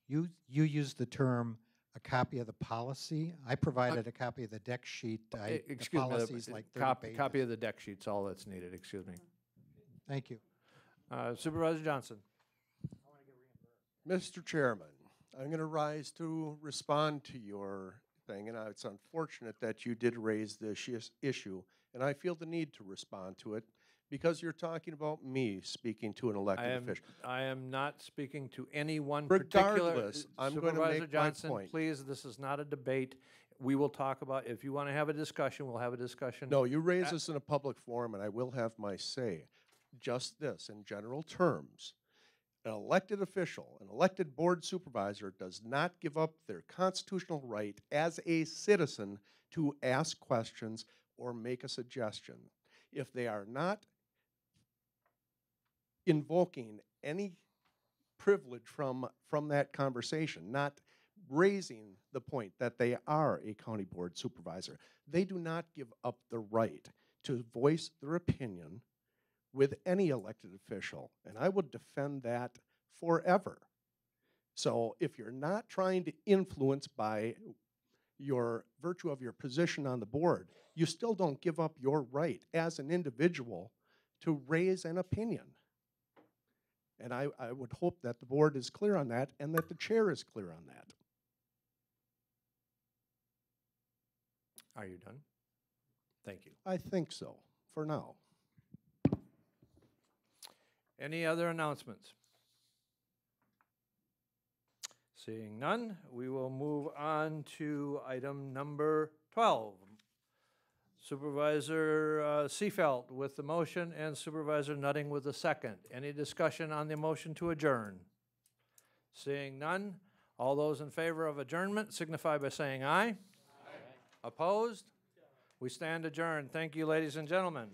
You used the term a copy of the policy. I provided a copy of the deck sheet. Excuse the policy's me, like 30 pages. copy of the deck sheet's all that's needed, excuse me. Thank you. Supervisor Johnson. Mr. Chairman, I'm going to rise to respond to your thing, and it's unfortunate that you did raise this issue, and I feel the need to respond to it because you're talking about me speaking to an elected official. I am not speaking to any one particular. Regardless, I'm going to Supervisor make Johnson, my point. please, this is not a debate. We will talk about, if you want to have a discussion, we'll have a discussion. No, you raise this in a public forum, and I will have my say. Just this, in general terms, an elected official, an elected board supervisor does not give up their constitutional right as a citizen to ask questions or make a suggestion. If they are not invoking any privilege from that conversation, not raising the point that they are a county board supervisor, they do not give up the right to voice their opinion with any elected official, and I would defend that forever. So if you're not trying to influence by your virtue of your position on the board, you still don't give up your right as an individual to raise an opinion. And I would hope that the board is clear on that and that the chair is clear on that. Are you done? Thank you. I think so, for now. Any other announcements? Seeing none, we will move on to item number 12. Supervisor Seefeld with the motion and Supervisor Nutting with the second. Any discussion on the motion to adjourn? Seeing none, all those in favor of adjournment signify by saying aye. Aye. Opposed? We stand adjourned. Thank you, ladies and gentlemen.